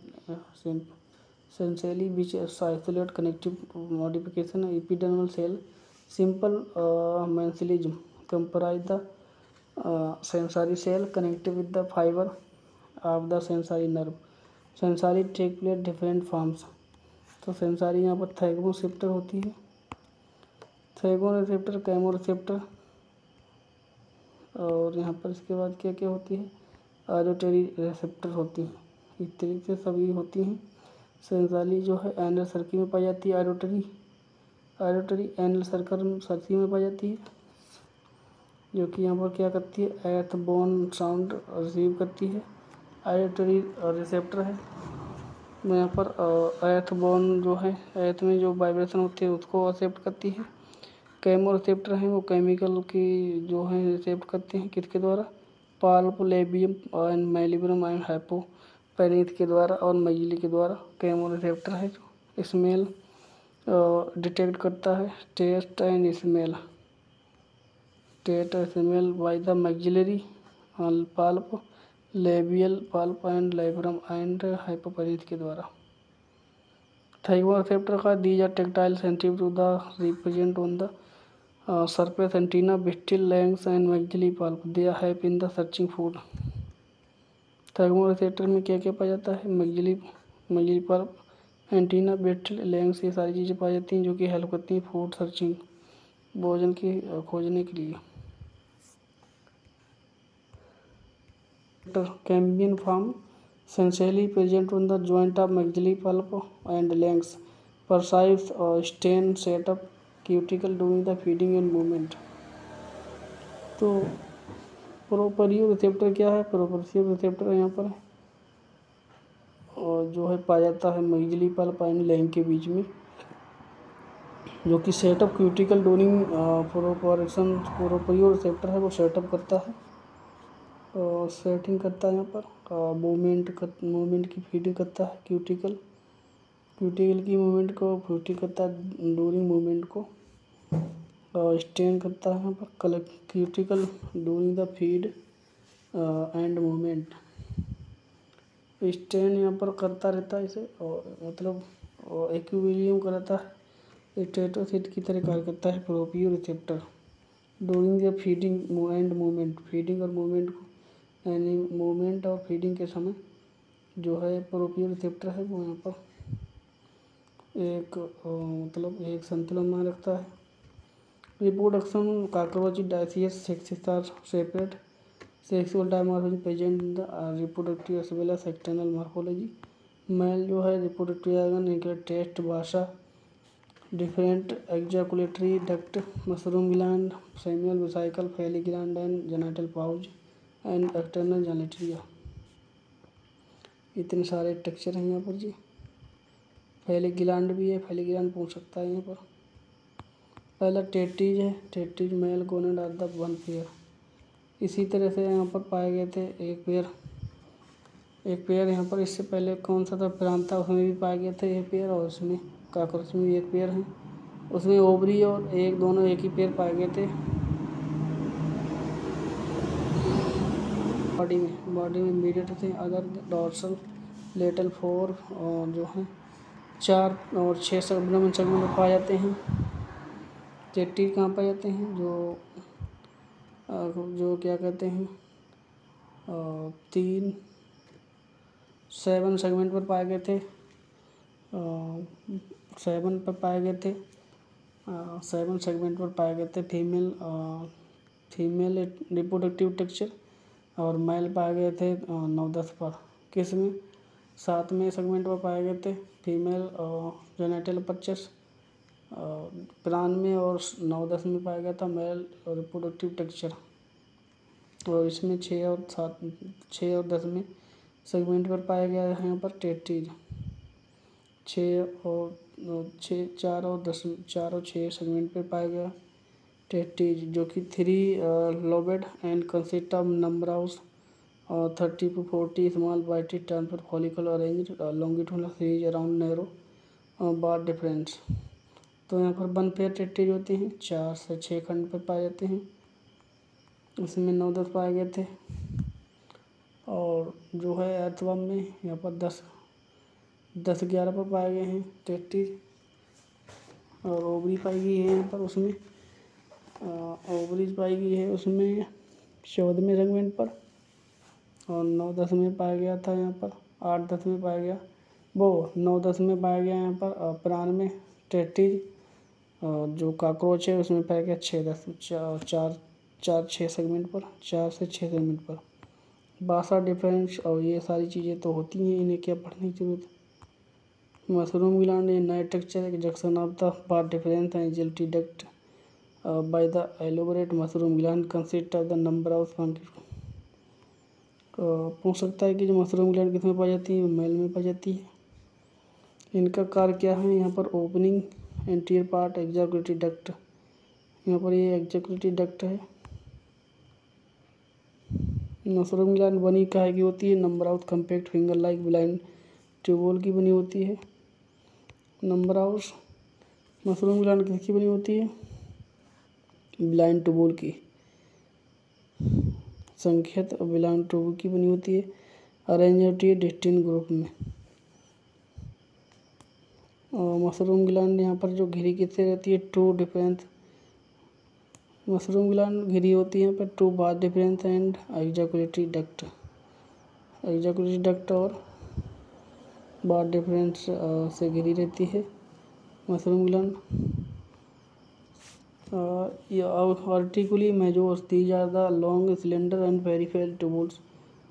sensory which isolate connective modification. Epidermal cell simple meniscum comprise the sensory cell connected with the fiber of the sensory nerve. Sensory take place different forms. तो सेंसारी यहाँ पर थैगो receptor होती है, थैगो receptor, camo receptor, और यहाँ पर इसके बाद क्या क्या होती है, ऑडिटरी रिसेप्टर होती है। इस तरीके से सभी होती हैं। सेंसारी जो है एनल सर्किल में पाई जाती है, ऑडिटरी एनल सर्किल में पाई जाती है, जो कि यहाँ पर क्या करती है, एर्थ बोन साउंड रिसीव करती है। ऑडिटरी रिसेप्टर है यहाँ पर अर्थ बोन जो है, अर्थ में जो वाइब्रेशन होती है उसको एक्सेप्ट करती है। कैमो रिसेप्टर हैं वो केमिकल की जो है रिसेप्ट करते हैं, किसके द्वारा, पाल्प लेबियम एंड मेलिब्रम एंड हाइपोपेनीथ के द्वारा और मजिली के द्वारा। कैमो रिसेप्टर है जो स्मेल डिटेक्ट करता है, taste and smell by the maxillary palp, labial palp and labrum and हाइपोपेनीथ के द्वारा। थैगो रिसेप्टर का these are tactile sensitive to the represent on the surface antenna bristle legs and maxillary palp, they are help in the searching food. Thigmo receptor में क्या क्या पाया जाता है, maxillary palp, antenna, bristle, legs, ये सारी चीज़ें पाई जाती हैं जो कि हेल्प करती हैं फूड सर्चिंग, भोजन की खोजने के लिए। Cambium form essentially present on the joint of maxillary pulp and larynx, perceives stain set up cuticle during the feeding and movement। तो प्रोपरियो रिसेप्टर क्या है, प्रोपरियो रिसेप्टर यहाँ पर और जो है पाया जाता है मैक्सिलरी पल्प एंड लैंग के बीच में, जो कि सेटअप क्यूटिकल ड्यूरिंग प्रोपरियो रिसेप्टर है वो सेटअप करता है और सेटिंग करता है यहाँ पर मूवमेंट की फीडिंग करता है, क्यूटिकल की मूवमेंट को फीडिंग करता है ड्यूरिंग मूवमेंट को, और स्टेन करता है यहाँ पर cuticle during the feed and movement. Stain यहाँ पर करता रहता है इसे, और मतलब इक्विलिब्रियम कराता है, स्टेटोसिट की तरह कार्य करता है proprio receptor during the feeding and movement. Feeding और मूवमेंट को यानी मूवमेंट और फीडिंग के समय जो है प्रोपरियो रिसेप्टर है वो यहाँ पर एक मतलब एक संतुलन में रखता है। Reproduction cockroach dioecious sexes are separate sexual dimorphism present in the reproductive as well as external morphology. Male जो है रिप्रोडक्टिव ऑर्गन इंक्लूड टेस्ट, भाषा, deferens ejaculatory duct, mushroom gland, seminal vesicle, phallic gland and genital pouch and external genitalia. इतने सारे texture हैं यहाँ पर जी। Phallic gland भी है, फैलिक ग्लैंड पूछ सकता है यहाँ पर। पहला टेट्रीज है, testes male gonad are the one pair. इसी तरह से यहाँ पर पाए गए थे एक पेयर यहाँ पर। इससे पहले कौन सा था, प्रांता, उसमें भी पाए गए थे एक पेयर, और उसमें काकरोच में भी एक पेयर है। उसमें ओवरी और एक दोनों एक ही पेयर पाए गए थे। बॉडी में मीडिएट थे अदर डॉर्सल लेटल 4 और जो है 4 और 6 सेगमेंट में पाए जाते हैं। टेट्री कहाँ पाए जाते हैं, जो क्या कहते हैं 7 सेगमेंट पर पाए गए थे। 7 पर पाए गए थे 7 सेगमेंट पर पाए गए थे। फीमेल रिप्रोडक्टिव टेक्सचर और मेल पाए गए थे 9-10 पर। किस में 7वें सेगमेंट पर पाए गए थे फीमेल जेनेटल 25 प्राण में, और 9-10 में पाया गया था मेल रिप्रोडक्टिव टेक्सचर। और इसमें 6 और 10 में सेगमेंट पर पाया गया है यहाँ पर टेट्रीज। 4 और 6 सेगमेंट पर पाया गया टेट्रीज, जो कि 3 lobed and consist of number of 30 to 40 small white transverse follicle arrange longitudinal series around narrow बार डिफरेंस। तो यहाँ पर वन पेयर टेट्रीज होते हैं, 4 से 6 खंड पर पाए जाते हैं। इसमें 9-10 पाए गए थे। और जो है अर्थवर्म में यहाँ पर 10-11 पर पाए गए हैं टेट्रीज। और ओवरी पाई गई है यहाँ पर, उसमें ओवरीज पाई गई है उसमें 14वें सेगमेंट पर, और 9-10 में पाया गया था यहाँ पर। 8-10 में पाया गया, 9-10 में पाया गया यहाँ पर प्राण में टेट्रीज। और जो काकरोच है उसमें पाया गया 4-6 सेगमेंट पर, 4 से 6 सेगमेंट पर। बासा डिफरेंस और ये सारी चीज़ें तो होती हैं, इन्हें क्या पढ़ने की जरूरत है। मशरूम ग्लैंड ए नए texture junction of the bar deferens and angiology duct by the elaborate mushroom gland consist of the number of function. पूछ सकता है कि जो मशरूम ग्लैंड किसमें पाई जाती है, मेल में पाई जाती है। इनका कार्य क्या है, यहाँ पर opening anterior part ejaculatory duct, यहाँ पर ये एग्जैकुलेटरी डक्ट है। मशरूम ग्लैंड बनी काहे की होती है, number of compact finger like blind tubule की बनी होती है। नंबर ऑफ मशरूम ग्लैंड किसकी बनी होती है, ब्लाइंड ट्यूबोल की, संख्यत ब्लाइंड ट्यूबोल की बनी होती है। अरेंज होती है डिस्टिंक्ट ग्रुप में। और मशरूम ग्लैंड यहाँ पर जो घिरी किससे रहती है, 2 डिफरेंस। मशरूम ग्लैंड घिरी होती है यहाँ पर 2 बार deferens and ejaculatory duct. Ejaculatory duct और बार डिफरेंस से घिरी रहती है mushroom gland. Utriculi majores, these are the long cylinder and peripheral tubules,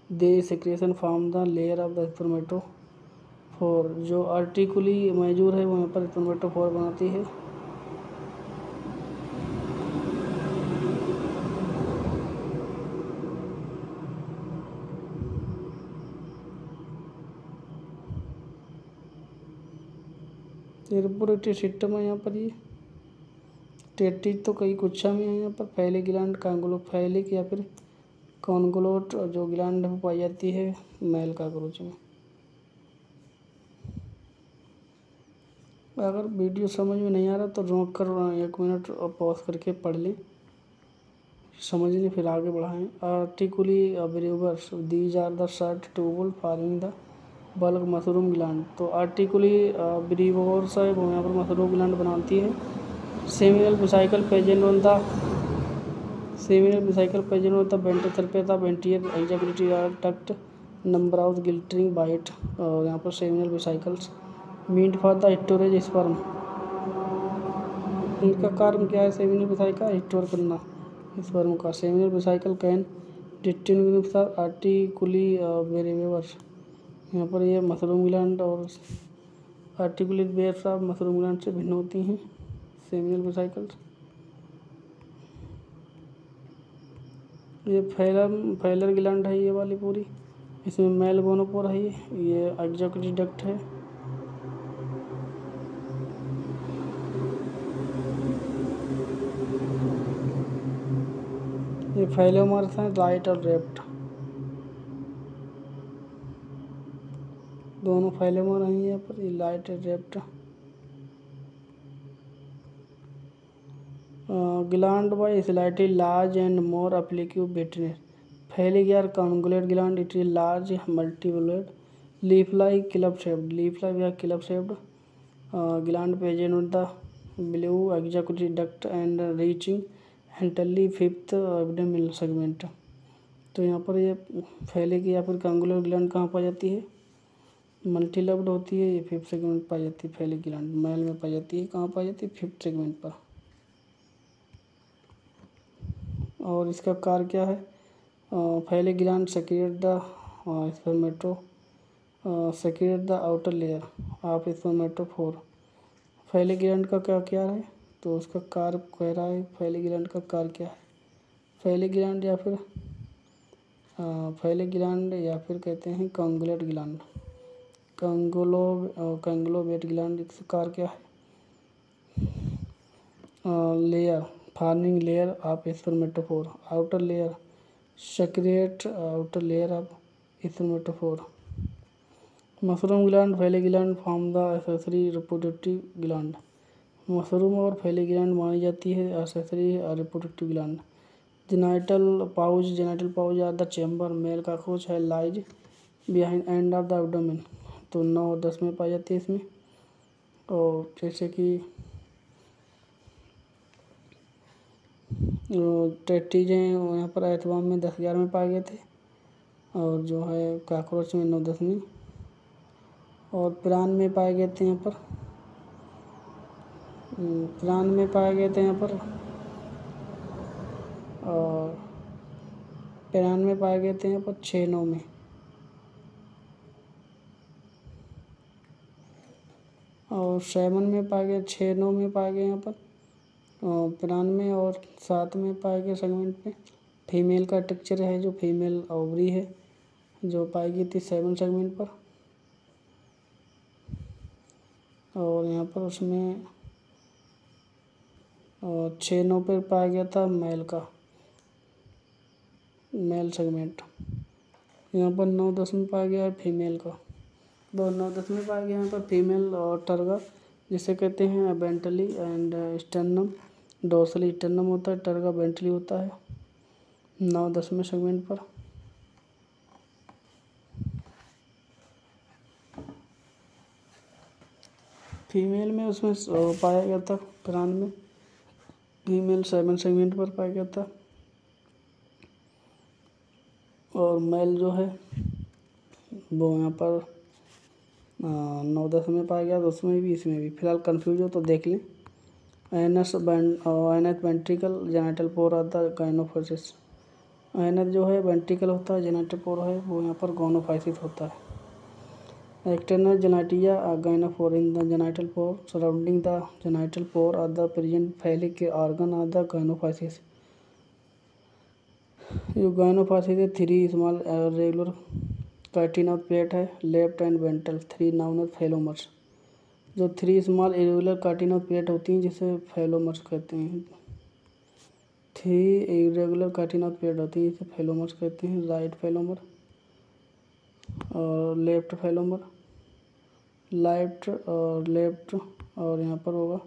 they secretion from the layer of the spermatophore. जो आर्टिकुली मेजूर है वो यहाँ पर स्पर्मेटोफोर बनाती है। रिप्रोडक्टिव सिस्टम है यहाँ पर। ये टेट्रीज तो कई गुच्छा में है यहाँ पर। फैलिक ग्लैंड, कांगोलोफैलिक या फिर कॉन्गोलोट जो ग्लैंड में पाई जाती है मेल काकरोच में। अगर वीडियो समझ में नहीं आ रहा तो रोक कर 1 मिनट पॉज करके पढ़ लें, समझ लें, फिर आगे बढ़ाएं। Utriculi breviores, these are the short tubule forming the bulk mushroom gland. तो आर्टिकुली ब्रीवर्स है वो यहाँ पर मशरूम ग्लैंड बनाती है। Seminal vesicle present on the ventral surface of anterior ejaculatory duct, number of glittering white. और यहाँ पर seminal vesicles meet for the storage sperm. इनका कार्य क्या है, सेमिनल वेसिकल स्टोर करना स्पर्म का। Seminal vesicle can distinguish utriculi breviores. यहाँ पर ये मशरूम ग्लैंड और आर्टिकुलेट बेयर्स ऑफ मशरूम ग्लैंड से भिन्न होती हैं सेमिनल वेसिकल्स। ये फैलर ग्लैंड है ये वाली पूरी, इसमें मेल गोनोपोर है। ये एग्जैकुलेटरी डक्ट है। ये फाइलोमर्स हैं राइट और लेफ्ट, दोनों फाइलोमर हैं यहाँ पर, ये राइट और left. Gland by slightly large and more oblique between phallic या conglobate gland, it is large multilobate leaf like club shaped, leaf like या club shaped gland present with the below executive duct and reaching entirely fifth abdominal segment. तो यहाँ पर ये phallic या फिर कॉन्गुलेट gland कहाँ पाई जाती है, मल्टी लब्ड होती है, ये फिफ्थ सेगमेंट पाई जाती है। फैलिक ग्लैंड मेल में पाई जाती है, कहाँ पाई जाती है, फिफ्थ सेगमेंट पर। और इसका कार्य क्या है, phallic gland secrete the spermato secrete the outer layer of spermatophore. Phallic gland का क्या क्या है, तो उसका कार्य कह रहा है फैलिक ग्लैंड का कार्य क्या है। फैलिक ग्लैंड या फिर फैलिक ग्लैंड या फिर कहते हैं कॉन्गुलेट ग्लैंड, कॉन्गुलोवेट ग्लैंड, इसका कार्य क्या है, layer forming layer of spermatophore, outer layer secrete outer layer of spermatophore. Mushroom gland phallic gland form the accessory reproductive gland, mushroom और फैलिक ग्लैंड मानी जाती है एक्सेसरी और reproductive gland. Genital pouch are the chamber male cockroach है lies behind end of the abdomen, तो 9 और 10 में पाई जाती है इसमें। और जैसे कि टेटीज हैं यहाँ पर एतवाम में 10-11 में पाए गए थे, और जो है कॉकरोच में 9-10 में, और पिरान में पाए गए थे यहाँ पर, पिरान में पाए गए थे यहाँ पर, और पिरान में पाए गए थे यहाँ पर 6-9 में। और 7 में पाए गए, 6-9 में पाए गए यहाँ पर पिरान में, और 7 में पाए गए सेगमेंट में। फीमेल का टेक्चर है, जो फीमेल ओवरी है जो पाई गई थी 7 सेगमेंट पर, और यहाँ पर उसमें 6-9 पर पाया गया था मेल का मेल सेगमेंट। यहाँ पर 9-10 में पाया गया है फीमेल का, 9-10 में पाया गया यहाँ पर फीमेल और टर्गा, जिसे कहते हैं ventrally and sternum, dorsally sternum होता है, टर्गा वेंट्रली होता है 9-10 में सेगमेंट पर। फीमेल में उसमें पाया गया था पिरान में, फीमेल 7 सेगमेंट पर पाया गया था, और मेल जो है वो यहाँ पर 9-10 में पाया गया, तो उसमें भी इसमें भी। फिलहाल कंफ्यूज हो तो देख लें। एनस वेंट्रिकल जेनिटल पोर आता है गाइनोफाइसिस, एनस जो है वेंट्रिकल होता है, जेनिटल पोर है वो यहाँ पर गाइनोफाइसिस होता है। External genitalia gonophore in the genital pore surrounding the genital pore are the present phallic organ are the gonapophysis. जो गाइनोफाइसिस है 3 स्मॉल रेगुलर काइटिनोड प्लेट है left and ventral, 3 known of phallomeres. जो 3 small irregular काइटिनोड plate होती हैं जिसे फेलोमर्स कहते हैं, 3 irregular काइटिनोड plate होती हैं जिसे फेलोमर्स कहते हैं। राइट फेलोमर और लेफ्ट फेलोमर, लेफ्ट और यहाँ पर होगा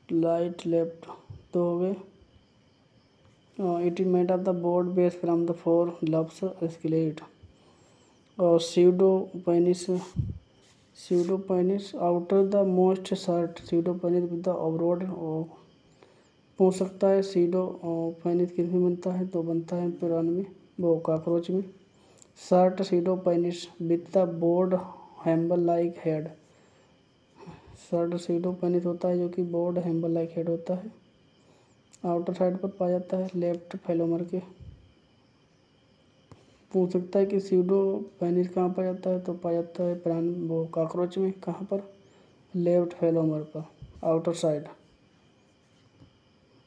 राइट लेफ्ट, तो हो गए। It is made of the broad base from the 4 lobes sclerite, और pseudopenis outer the most short pseudopenis with the ओवरऑड। पूछ सकता है pseudopenis किस में बनता है, तो बनता है पिरान में, वो कॉकरोच में। Short pseudopenis with the broad hammer like head, short pseudopenis होता है जो कि बोर्ड हैम्बर लाइक हेड होता है, आउटर साइड पर पाया जाता है लेफ्ट फेलोमर के। पूछ सकता है कि pseudopenis कहाँ पाया जाता है, तो पाया जाता है पिरान वो कॉकरोच में, कहाँ पर, लेफ्ट फेलोमर पर, outer side,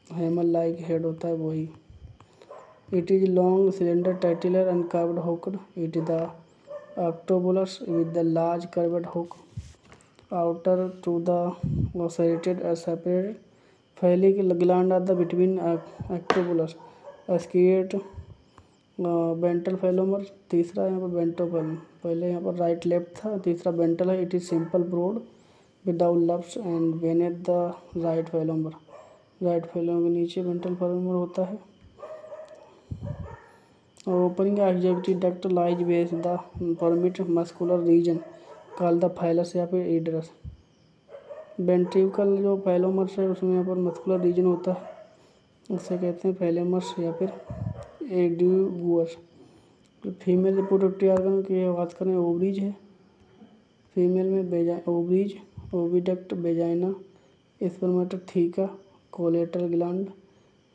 hammer like head होता है वही। It is long cylinder titillator and curved hooked, it is the octobulus with the large curved hook outer to the serrated separated phallic की gland are the between एक्टोबुलस स्केट ventral phallomere. तीसरा यहाँ पर बेंटोफैलम, पहले यहाँ पर राइट लेफ्ट था, तीसरा बेंटल है। It is simple broad without lobes and beneath the right phallomere. Right phallomere के नीचे बेंटल फैलोमर होता है। ओपनिंग एग्जेक्टिव duct lies base the permit muscular region call the phallus या फिर एड्रस। वेंट्रिकल जो फैलोमर्स है उसमें यहाँ पर मस्कुलर रीजन होता है, उसे कहते हैं फैलोमर्स या फिर एड्यूगुअस। फीमेल रिप्रोडक्टिव ऑर्गन की बात करें, ओवरीज है फीमेल में, ovaries, oviduct, vagina, spermatheca, collateral gland,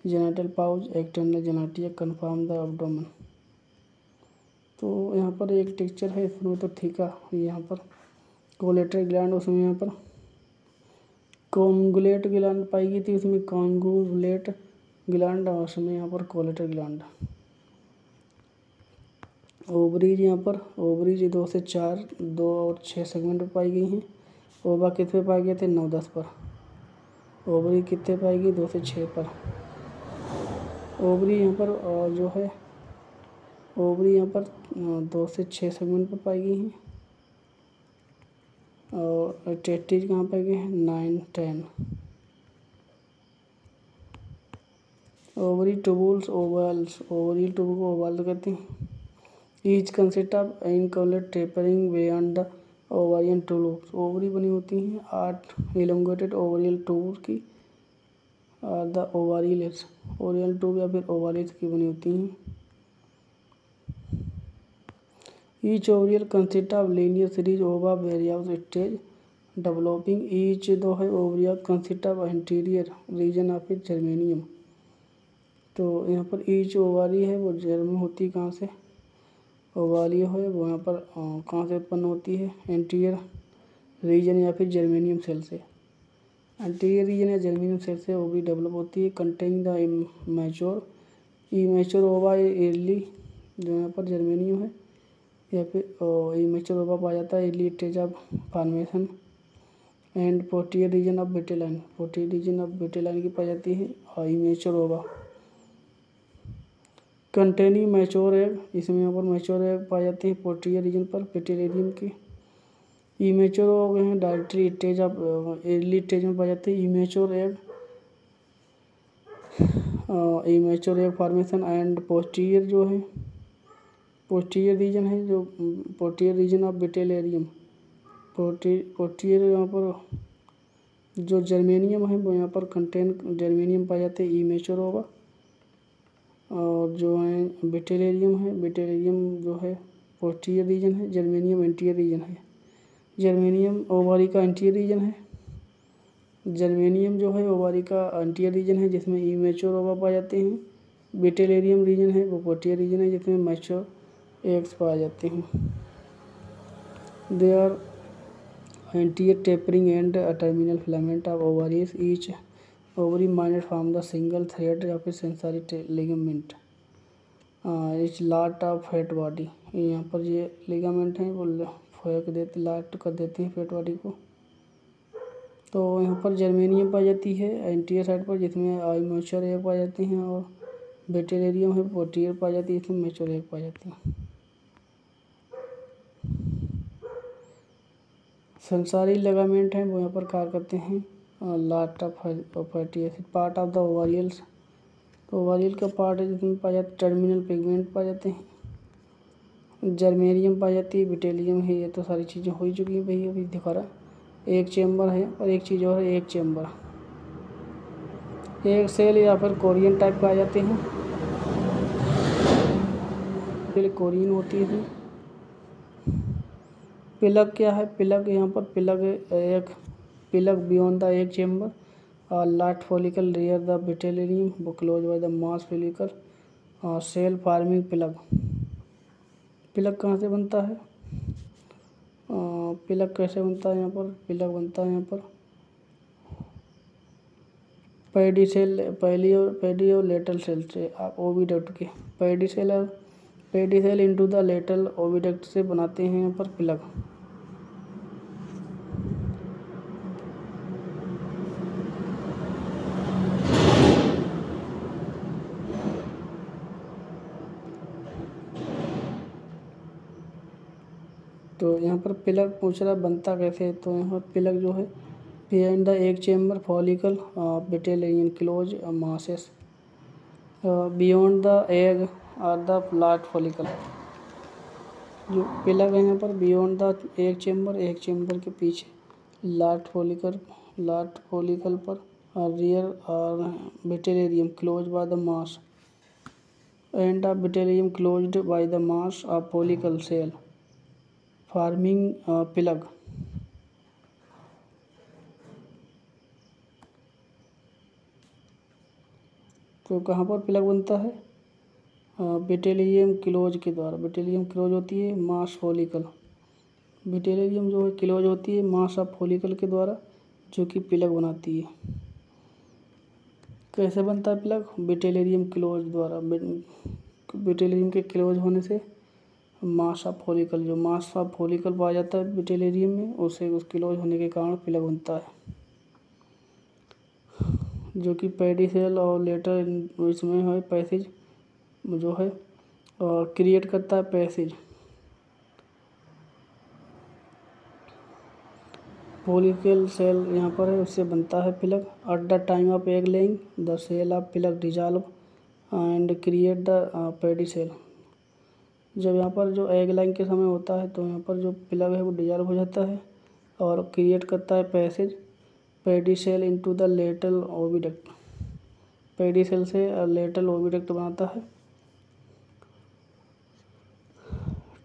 genital pouch, external genitalia confirm the abdomen. तो यहाँ पर एक टेक्सचर है स्पर्मेटोथीका, यहाँ पर कोलेटरल ग्लैंड, उसमें यहाँ पर कॉन्गुलेट ग्लैंड पाई गई थी, उसमें कॉन्गुलेट ग्लैंड और उसमें यहाँ पर कोलेटरल ग्लैंड। ओवरीज, यहाँ पर ओवरीज 2 से 4, 2 और 6 सेगमेंट पर पाई गई हैं। ओवा कितने पाए गए थे? 9-10 पर। ओवरी कितने पाई गई? 2 से 6 पर। ओवरी यहाँ पर जो है ओवरी यहाँ पर 2 से 6 सेगमेंट पर पाई गई हैं। और टेस्टिस कहाँ पाए गए हैं? 9-10। Ovary tubules ovals, ovary tube को ओवल कहते हैं। Each consist of incomplete tapering beyond the ovarian tubes. Ovary बनी होती हैं 8 इलोंगेटेड ओवरियल ट्यूब की, द ओवारियल्स, ओवरियल ट्यूब या फिर ओवारियल्स की बनी होती हैं। Each ovarial consist of linear series ova various stage developing. Each दो है ovarial consist of anterior region of germarium. तो यहाँ पर ईच ओवारी है वो जर्म होती है कहाँ से? ओवालियो है वो यहाँ पर कहाँ से उत्पन्न होती है? एंटीरियर रीजन या फिर जर्मेनियम सेल से। एंटीरियर रीजन या जर्मेनियम सेल से ओवरी डेवलप होती है। कंटेनिंग द इमेच्योर ओवा एर्ली, जो यहाँ पर जर्मेनियम है, या फिर इमेच्योर ओवा पाया जाता है early stage of formation. And posterior reason of vitelline, posterior reason of vitelline की पाई जाती है और इमेच्योर ओवा। कंटेनिंग मैच्योर एग, इसमें यहाँ पर मैच्योर एग पाई जाती है पोस्टीरियर रीजन पर पेटिलेरियम की। इमेच्योर हो गए हैं directory stage of early stage में पाई जाती है immature egg formation. And posterior जो है पोस्टीरियर रीजन है, जो पोस्टीरियर रीजन ऑफ विटेलेरियम, पोस्टीरियर यहाँ पर जो जर्मेनियम है वो यहाँ पर कंटेन जर्मेनियम पाए जाते हैं इमेच्योर होगा। और जो है विटेलेरियम है, विटेलेरियम जो है पोस्टीरियर रीजन है, जर्मेनियम एंटीरियर रीजन है। जर्मेनियम ओवारी का एंटीरियर रीजन है, जर्मेनियम जो है ओवारी का एंटीरियर रीजन है जिसमें इमेच्योर ओवा पाए जाते हैं। विटेलेरियम रीजन है वो पोस्टीरियर रीजन है जिसमें मैच्योर एग्स पाए जाते हैं। They are anterior tapering and terminal filament of ovaries, each ovary minor from the single thread या फिर sensory ligament, each lot of fat body. यहाँ पर ये लिगामेंट हैं वो फेंक देते, लाट कर देते हैं फैट बॉडी को। तो यहाँ पर जर्मेनियम पाई जाती है एंटीरियर साइड पर जिसमें इमेच्योर एग पाए जाते हैं, और विटेलेरियम है पोस्टीरियर पाई जाती है इसमें मैच्योर एग पाई जाती है। सेंसरी लिगामेंट हैं वो यहाँ पर कार्य करते हैं lot of fatty acid part of the ovarioles. तो ओवारियल का पार्ट है जिसमें पाए जाते टर्मिनल पिगमेंट पाए जाते हैं, जर्मेनियम पाई जाती है, विटेलियम है। ये तो सारी चीज़ें हो ही चुकी हैं भाई, अभी दिखा रहा। एक चेम्बर है और एक चीज़ और है, एक चेम्बर, एक सेल या फिर कोरियन टाइप पाए जाते हैं, कोरियन होती है। पिलग क्या है? पिलग यहाँ पर पिलग एक plug beyond the egg chamber और last follicle rear the vitellarium वो close by the mass follicle cell forming plug. Plug कहाँ से बनता है? पिलग कैसे बनता है? यहाँ पर पिलग बनता है यहाँ पर पैडी सेल, पैडी और लेटल सेल से ओविडक्ट के pedicel into the lateral oviduct से बनाते हैं यहाँ पर पिलग। तो यहाँ पर पिलक पूछ रहा बनता कैसे है, तो यहाँ पर पिलक जो है behind the egg chamber follicle बेटेलियन close masses beyond the egg are the large follicle. जो पिलक है यहाँ पर बियॉन्ड द एग चेम्बर के पीछे लार्ज फॉलिकल पर रियर और vitellarium close by the mass and the vitellarium closed by the mass of follicle cell forming plug. तो कहाँ पर पिलक बनता है? बेटेलियम क्लोज के द्वारा। बेटेलियम क्लोज होती है मास फॉलिकल, बेटेलियम जो है क्लोज होती है मास ऑफ फॉलिकल के द्वारा, जो कि पिलक बनाती है। कैसे बनता है पिलक? बेटेलियम क्लोज द्वारा। बेटेलियम के क्लोज होने से मास ऑफ फॉलिकल, जो मास ऑफ फॉलिकल पाया जाता है बेटेलियम में, उसे उस क्लोज होने के कारण पिलक बनता है, जो कि पैडी सेल और लेटर इसमें है पैसेज जो है क्रिएट करता है पैसेज। फॉलिकल सेल यहाँ पर है, उससे बनता है plug. At the time of egg laying the cell of plug dissolve and create the pedicel. जब यहाँ पर जो एग लाइंग के समय होता है तो यहाँ पर जो पिलक है वो डिजॉल्व हो जाता है और क्रिएट करता है passage pedicel into the lateral oviduct. Pedicel से लेटरल ओविडक्ट बनाता है।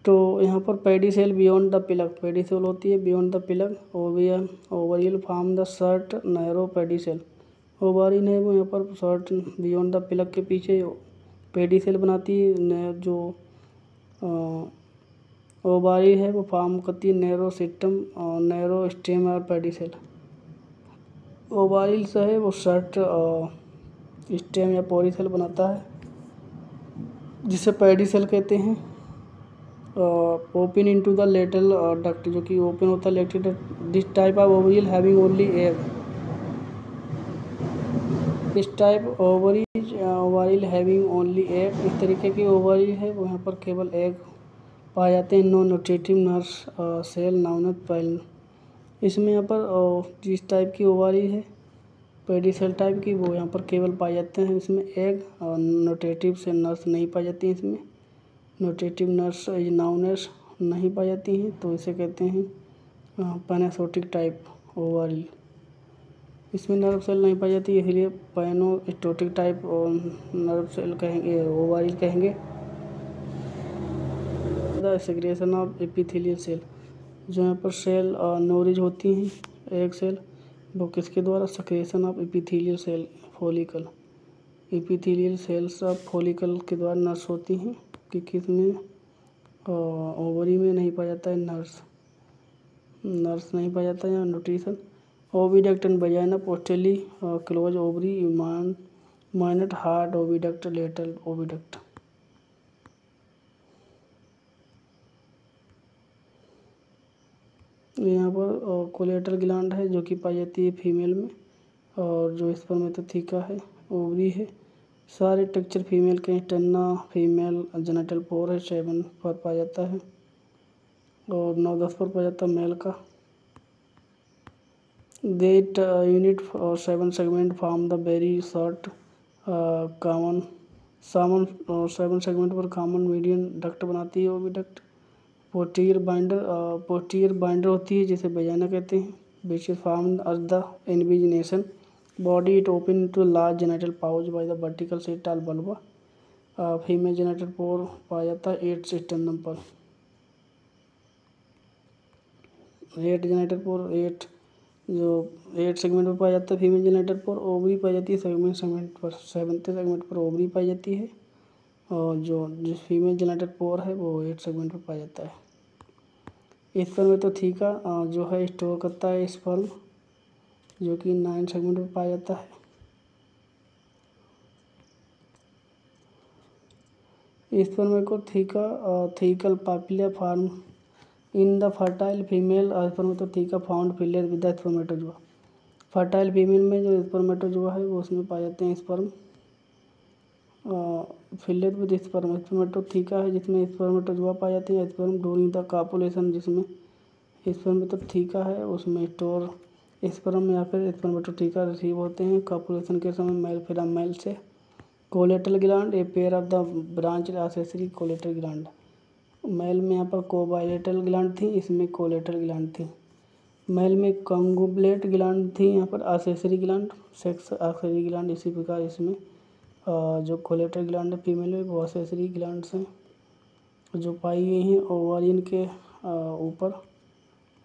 तो यहाँ पर pedicel beyond the plug, pedicel होती है beyond the plug. Ovariole form the short narrow pedicel. ओवारिन है वो यहाँ पर शॉर्ट बियॉन्ड द पिलक के पीछे पैडी सेल बनाती है। जो ओवारी है वो फॉर्म करती है नैरो सिस्टम और नैरो स्टेम और पैडी सेल। ओवारिल से है वो शॉर्ट स्टेम या पोरी सेल बनाता है, जिसे पैडी सेल कहते हैं। Open into the lateral duct, जो कि ओपन होता है lateral duct. This type of ovariole having only egg. This type ovariole having only egg. इस तरीके की ओवरिल है वो यहाँ पर केवल एग पाए जाते हैं। Non rotative nurse cell known पैल। इसमें यहाँ पर जिस टाइप की ओवरिल है पैडी सेल टाइप की, वो यहाँ पर केवल पाए जाते हैं इसमें एग, और नोटेटिव से नर्स नहीं पाई जाती है। इसमें नोटेटिव नर्स नाउनस नहीं पाई जाती हैं, तो इसे कहते हैं पैनासोटिक टाइप ओवरिल। इसमें नर्व सेल नहीं पाई जाती है, इसलिए पैनोस्टोटिक टाइप नर्व सेल कहेंगे, ओवरिल कहेंगे। The segregation of epithelial cell, जो यहाँ पर सेल नोरिज होती हैं एग सेल, वो किसके द्वारा? Secretion of epithelial cell follicle. Epithelial cells of follicle के द्वारा नर्स होती हैं कि किसमें? ओवरी में नहीं पाया जाता है नर्स नहीं पाया जाता है यहाँ nutrition. Oviduct and vagina posteriorly close ovary minute hard oviduct lateral oviduct. यहाँ पर कोलेटरल ग्लैंड है जो कि पाई जाती है फीमेल में, और जो स्पर्मेटोथीका है ओवरी है। सारे टेक्चर फीमेल के इंटरना फीमेल जेनिटल पोर है 7 पर पाया जाता है, और 9-10 पर पाया जाता है मेल का। That unit or 7 segment form the very short common 7 segment पर कॉमन मीडियन डक्ट बनाती है ओविडक्ट। पोस्टीरियर बाइंडर होती है जिसे वजाइना कहते हैं, which is formed as the invagination body it open to large genital pouch by the vertical septal vulva। Female genital pore पाया जाता है 8 स्टेनम पर। 8 जेनिटल पोर 8 सेगमेंट पर पाया जाता है फीमेल जेनिटल पोर। ओवरी पाई जाती है सेगमेंट पर 7th सेगमेंट पर ओवरी पाई जाती है, और जो फीमेल जेनिटल पोर है वो 8 सेगमेंट पर पाया जाता है। स्पर्मेटोथीका जो है स्टोर करता है स्पर्म, जो कि 9 सेगमेंट पर पाया जाता है। Spermatheca thecal papilla form in the fertile female spermatheca found filled with the spermatozoa. Fertile female में जो स्पर्मेटोजोआ है वो उसमें पाए जाते हैं sperm, filled with sperm, spermatheca है जिसमें स्पर्मेटोजुआ पाई जाती है। स्पर्म ड्यूरिंग द कापुलेशन, जिसमें स्पर्मेटोथीका है उसमें स्टोर स्पर्म या फिर स्पर्मेटोथीका रिसीव होते हैं कापुलेशन के समय मेल फीमेल से। Colleterial gland, a pair of the branch accessory colleterial gland. Male में यहाँ पर कोबाइलेटल ग्लैंड थी, इसमें कोलेटल ग्लैंड थी। मेल में कंगुबलेट ग्लैंड थी, यहाँ पर accessory gland, sex accessory gland. इसी प्रकार इसमें जो कोलेटल ग्लैंड है फीमेल में वो एक्सेसरी ग्लैंड्स हैं जो पाई गई हैं ओवारियन के ऊपर,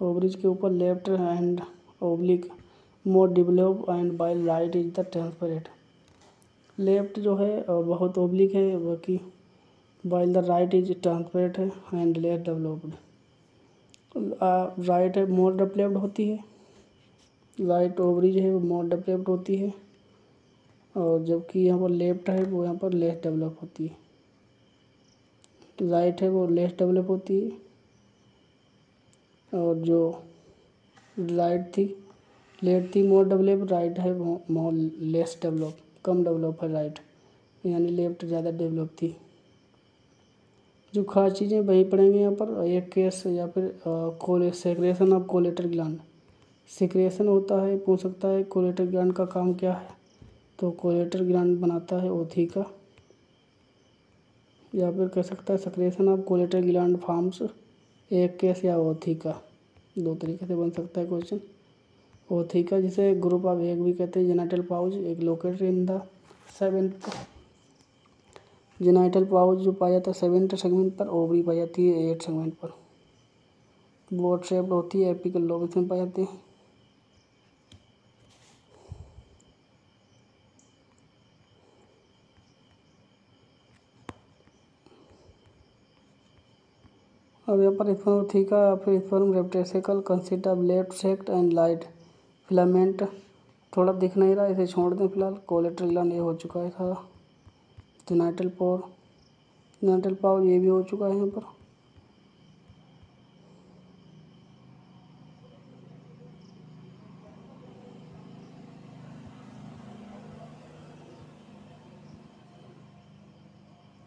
ओवरीज के ऊपर। Left hand oblique more develop and by right is the transparent. Left जो है बहुत ओब्लिक है, बाकी by the right is transparent है एंड लेस डेवलप्ड। राइट है मोर डेवलप्ड होती है, राइट ओवरीज है वो मोर डेवलप्ड होती है, और जबकि यहाँ पर लेफ्ट है वो यहाँ पर लेस डेवलप होती है। राइट है वो लेस डेवलप होती है, और जो राइट थी लेफ्ट थी मोर डेवलप, राइट है वो मोर लेस डेवलप, कम डेवलप है राइट, यानी लेफ्ट ज़्यादा डेवलप थी। जो खास चीज़ें वही पढ़ेंगे यहाँ पर। एक केस या फिर secretion of collateral gland. Secretion होता है, पूछ सकता है कोलेटल ग्लैंड का काम क्या है, तो कोलेटल ग्लैंड बनाता है ओथीका, या फिर कह सकता है secretion of collateral gland forms एक केस या ओथीका। दो तरीके से बन सकता है क्वेश्चन। ओथीका जिसे ग्रुप ऑफ एग भी कहते हैं। जेनिटल पाउच एक located in the 7th genital pouch जो पाया जाता है 7th सेगमेंट पर, ओवरी पाई जाती है 8th सेगमेंट पर। बोट शेप्ड होती है, एपिकल लोब इसमें पाई जाती है। अब यहाँ पर स्पर्मेटोथीका या फिर sperm receptacle consist of left sect and light filament. थोड़ा दिख नहीं रहा, इसे छोड़ दें फिलहाल। कोलेटल ग्लैंड ये हो चुका है सारा। जेनिटल पाउच ये भी हो चुका है यहाँ पर।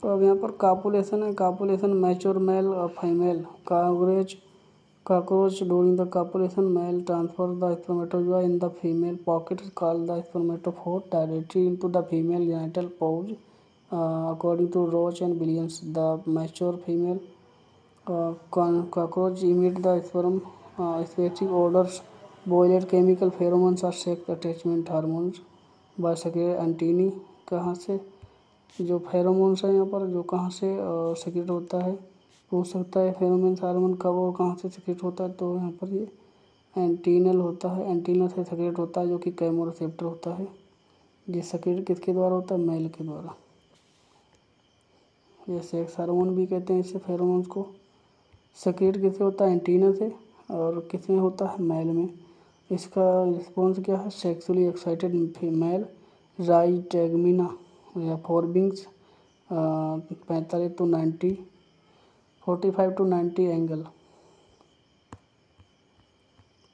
तो अब यहाँ पर कापुलेशन है। कापुलेशन मैच्योर मेल और female cockroach during the copulation male transfers the spermatozoa in the female pocket called the spermatophore directly into the female genital pouch. According to Roach and Williams, the mature female cockroach emit the sperm specific odors, boiled chemical pheromones or sex attachment hormones by secret antennae। कहाँ से जो pheromones है यहाँ पर जो कहाँ से secret होता है, पूछ सकता है फेरोमोन्स हार्मोन कब और कहाँ से सेक्रेट होता है, तो यहाँ पर ये एंटीनल होता है, एंटीनल से सेक्रेट होता है जो कि केमोरेसेप्टर होता है। ये सेक्रेट किसके द्वारा होता है, मेल के द्वारा। ये सेक्स हार्मोन भी कहते हैं इससे फेरोमोन्स को। सेक्रेट किससे होता है, एंटीना से, और किस में होता है, मेल में। इसका रिस्पॉन्स क्या है, सेक्सुअली एक्साइटेड फीमेल राइज टेगमिना या फोरविंग्स 45 to 90 45 to 90 एंगल।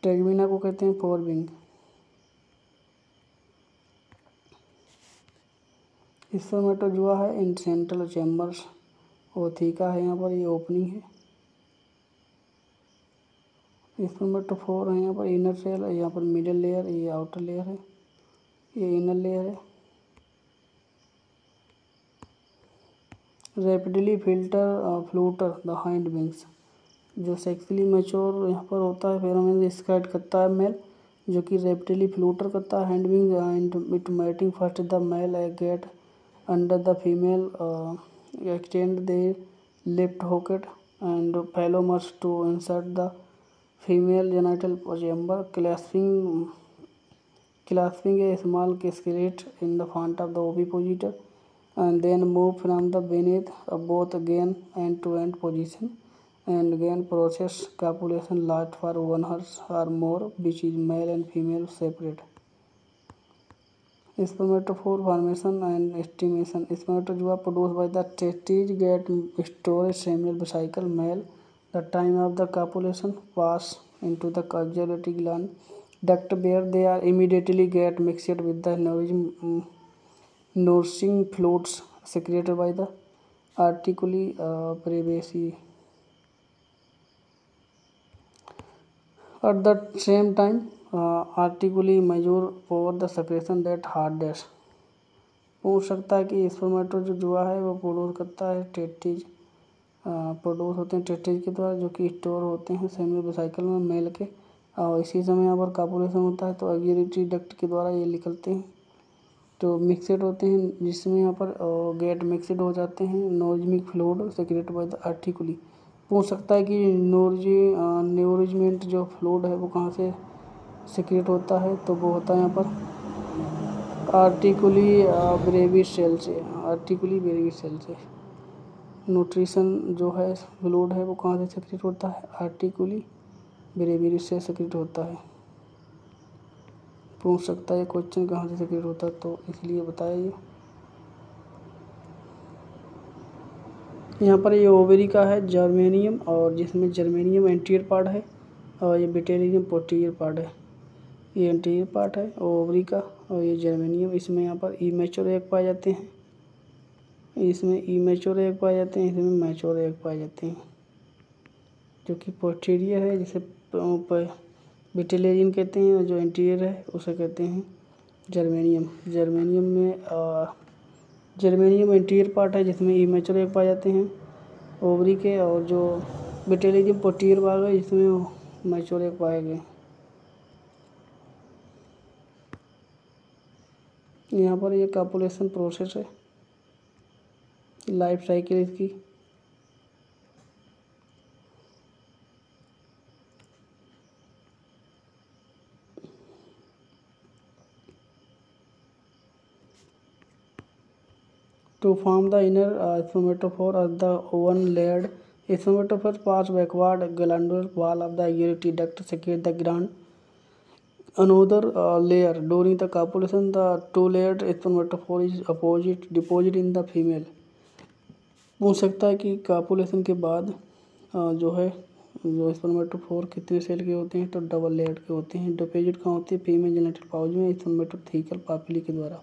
टेगमिना को कहते हैं फोरविंग। स्पर्मेटोजुआ है इन सेंट्रल चैम्बर्स। ओथीका है यहाँ पर, ये ओपनिंग है। स्पर्मेटोफोर है यहाँ पर इनर सेल है, यहाँ पर मिडिल लेयर, ये आउटर लेयर है, ये इनर लेयर है। Rapidly flutter the hind wings. जो सेक्सुअली मैच्योर यहाँ पर होता है फेरोमोन स्कैट करता है मेल, जो कि रैपिडली फ्लूटर करता है hand wing and it mating first the male get under the female extend their left hooked and phallomeres to insert the female genital chamber clasping a small cascade in the front of the ovipositor and then move from the beneath both gain end-to-end position and gain process copulation lasts for 1 hour or more, which is male and female separate. Spermatophore formation and estimation. Spermatozoa produced by the testes get storage seminal vesicle male. The time of the copulation pass into the axillary gland duct where they are immediately get mixed with the nourishing fluids secreted by the articuli breviaceae. At the same time, articuli major for the secretion that hardest. पूछ सकता है कि स्पर्मेटो जो जुआ है वो produce करता है टेस्टिज, प्रोड्यूस होते हैं टेस्टिज के द्वारा, जो कि स्टोर होते हैं सेमिनल वेसिकल में मेल के, और इसी समय यहाँ पर कापुलेशन होता है तो अग्यूरेटरी डक्ट के द्वारा ये निकलते हैं, तो मिक्सड होते हैं जिसमें यहाँ पर गेट मिक्सड हो जाते हैं। नोरिज्मिक फ्लूइड सेक्रेटेड बाय द आर्टिकुली। पूछ सकता है कि नोरिजमेंट जो फ्लूइड है वो कहाँ से सेक्रेट होता है, तो वो होता है यहाँ पर आर्टिकुली ब्रेविस सेल से, आर्टिकुली ब्रेविस सेल से। न्यूट्रिशन जो है फ्लूइड है वो कहाँ से सेक्रेट होता है, आर्टिकुली ब्रेविस से सेक्रेट होता है। पूछ सकता है क्वेश्चन कहाँ से सेक्रेट होता है, तो इसलिए बताइए। यहाँ पर ये ओवरी का है जर्मेनियम, और जिसमें जर्मेनियम एंटीरियर पार्ट है और ये बेटेलियम पोस्टीरियर पार्ट है। ये एंटीरियर पार्ट है ओवरी का और ये जर्मेनियम। इसमें यहाँ पर इमेच्योर एग पाए जाते हैं, इसमें इमेच्योर एग पाए जाते हैं, इसमें मैच्योर एग पाए जाते हैं, जो कि पोस्टीरियर है जिसे बेटेलियम कहते हैं, और जो एंटीरियर है उसे कहते हैं जर्मेनियम। जर्मेनियम में जर्मेनियम एंटीरियर पार्ट है जिसमें इमेच्योर एग पाए जाते हैं ओवरी के, और जो बेटेलियम पोस्टीरियर भाग है जिसमें मैच्योर एग पाए गए। यहाँ पर ये कापुलेशन प्रोसेस है, लाइफ साइकिल इसकी। To form the inner spermatophore of the one-layered spermatophore pass backward glandular wall of the urinary duct secrete the gland another layer. During the copulation, the two-layered spermatophore is deposited in the female. पूछ सकता है कि copulation के बाद जो है जो स्पर्मेटोफोर कितने सेल के होते हैं, तो डबल लेयर्ड के होते हैं। डिपोजिट कहाँ होती है, फीमेल जेनिटल पाउच में स्पर्मेटोथीकल पापिली के द्वारा।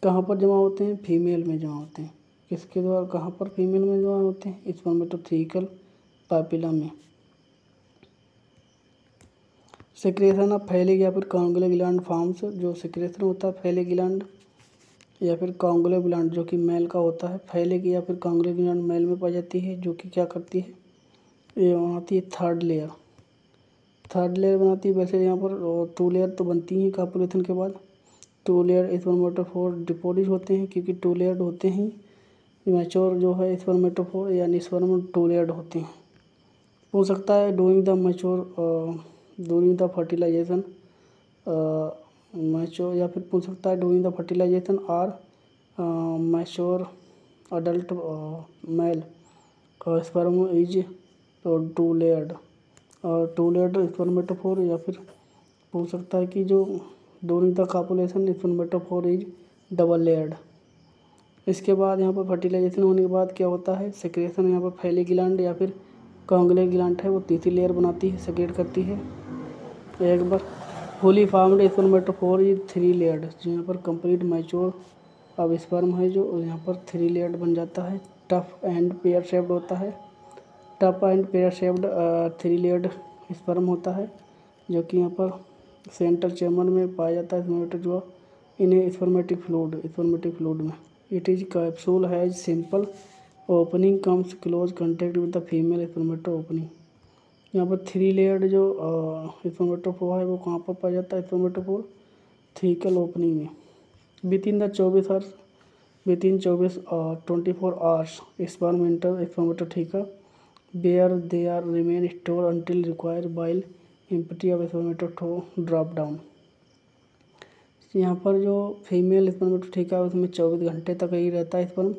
कहाँ पर जमा होते हैं, फीमेल में जमा होते हैं। किसके द्वारा, कहाँ पर फीमेल में जमा होते हैं, स्पर्मेटोथीकल पापिला में। सेक्रेशन ऑफ फैलिक या फिर कॉन्गुलर ग्लैंड फॉर्म्स, जो सेक्रेशन होता है फैलिक ग्लैंड या फिर कॉन्गुलर ग्लैंड जो कि मेल का होता है। फैलिक या फिर कॉन्गुलर ग्लैंड मेल में पाई जाती है, जो कि क्या करती है, ये बनाती है थर्ड लेयर बनाती है। वैसे यहाँ पर टू लेयर तो बनती हैं कॉपुलेशन के बाद। टू लेयर स्पर्मेटोफोर डिपोजिट होते हैं क्योंकि टू लेयर्ड होते हैं। मैच्योर जो है स्पर्मेटोफोर यानी स्पर्म टू लेयर्ड होते हैं। हो सकता है डूरिंग द फर्टिलाइजेशन मैच्योर, या फिर पूछ सकता है डूरिंग द फर्टिलाइजेशन और mature adult male sperm is two layered spermatophore, या फिर पूछ सकता है कि जो during the copulation spermatophore is double layered. इसके बाद यहाँ पर फर्टिलाइजेशन होने के बाद क्या होता है, सेक्रेशन। यहाँ पर फैलिक ग्लैंड या फिर कॉन्गुलर ग्लैंड है वो तीसरी लेयर बनाती है, सेक्रेट करती है। एक बार fully formed spermatophore is three layered, यहाँ पर कंप्लीट मैच्योर अब स्पर्म है जो यहाँ पर थ्री लेयर्ड बन जाता है। टफ एंड पेयर शेप्ड होता है, tough and pear shaped three layered sperm होता है, जो कि यहाँ पर सेंट्रल चेम्बर में पाया जाता है स्पर्मेटोजोआ इन स्पर्मेटिक फ्लूइड में। It is capsule has simple opening comes close contact with the female स्पर्मेटो opening. यहाँ पर थ्री लेयर्ड जो स्पर्मेटोफोर है वो कहाँ पर पाया जाता है, स्पर्मेटोफोर थीकल ओपनिंग में। Within 24 hours sperm enter spermatheca where they are remain stored until required while empty of spermatophore drop down। यहाँ पर जो फीमेल स्पर्मेटोथीका है उसमें 24 घंटे तक ही रहता है स्पर्म,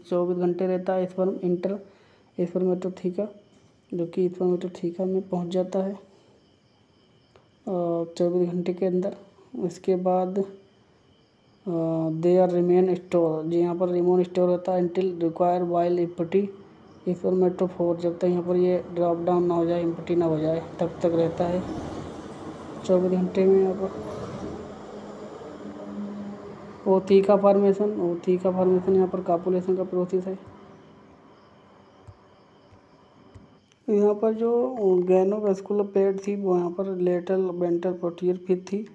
24 घंटे रहता है स्पर्म इंटर स्पर्मेटोथीका, जो कि स्पर्मेटोथीका में पहुँच जाता है 24 घंटे के अंदर। उसके बाद दे आर रिमेन स्टोर, जो यहाँ पर रिमेन स्टोर होता है इंटिल रिक्वायर वाइल इम्पटी स्पर्मेटोफोर, जब तक यहाँ पर ये ड्रॉप डाउन ना हो जाए, इम्पटी ना हो जाए तब तक रहता है 24 घंटे में यहाँ पर। ओथीका फॉर्मेशन यहाँ पर कॉपुलेशन का प्रोसेस है। यहाँ पर जो गैनोवेस्कुलर प्लेट थी वो यहाँ पर लेटरल वेंट्रल पोस्टीरियर फिर थी,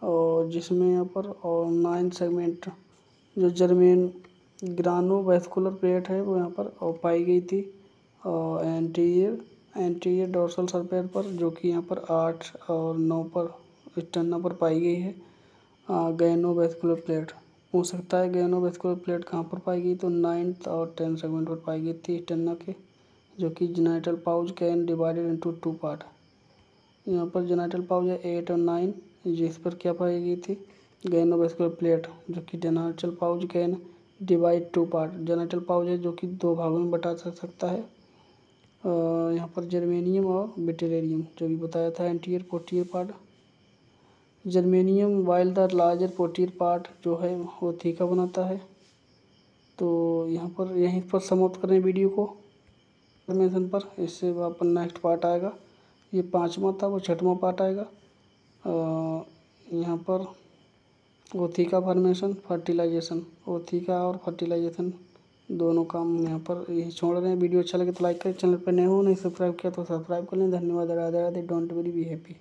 और जिसमें यहाँ पर और 9 सेगमेंट जो जर्मेन ग्रानोवेस्कुलर प्लेट है वो यहाँ पर पाई गई थी, और एंटीरियर डोर्सल सरफेस पर, जो कि यहाँ पर 8 और 9 पर स्टर्ना पर पाई गई है। गैनोवेस्कुलर प्लेट हो सकता है, गैनोवेस्कुलर प्लेट कहाँ पर पाई गई, तो 9th और 10th सेगमेंट पर पाई गई थी स्टर्ना के, जो कि genital pouch can divided into 2 part. यहाँ पर जेनाइटल पाउच है 8 और 9, जिस पर क्या पाई गई थी, गैनोवेस्कुलर प्लेट, जो कि genital pouch can divide 2 part. Genital pouch है जो कि 2 भागों में बटा सकता है। यहाँ पर जर्मेनियम और बेटेरियम जो भी बताया था, anterior posterior part germanium, while the larger posterior part जो है वो थीका बनाता है। तो यहाँ पर यहीं पर समाप्त करें वीडियो को फॉर्मेशन पर। इससे अपन नेक्स्ट पार्ट आएगा, ये 5वां था, वो 6वां पार्ट आएगा। यहाँ पर ओथीका फॉर्मेशन, फर्टिलाइजेशन, ओथीका और फर्टिलाइजेशन दोनों काम यहाँ पर यही छोड़ रहे हैं। वीडियो अच्छा लगे तो लाइक करें, चैनल पर नए हो नहीं सब्सक्राइब किया तो सब्सक्राइब कर लें। धन्यवाद। Radhe Radhe. Don't worry, be happy.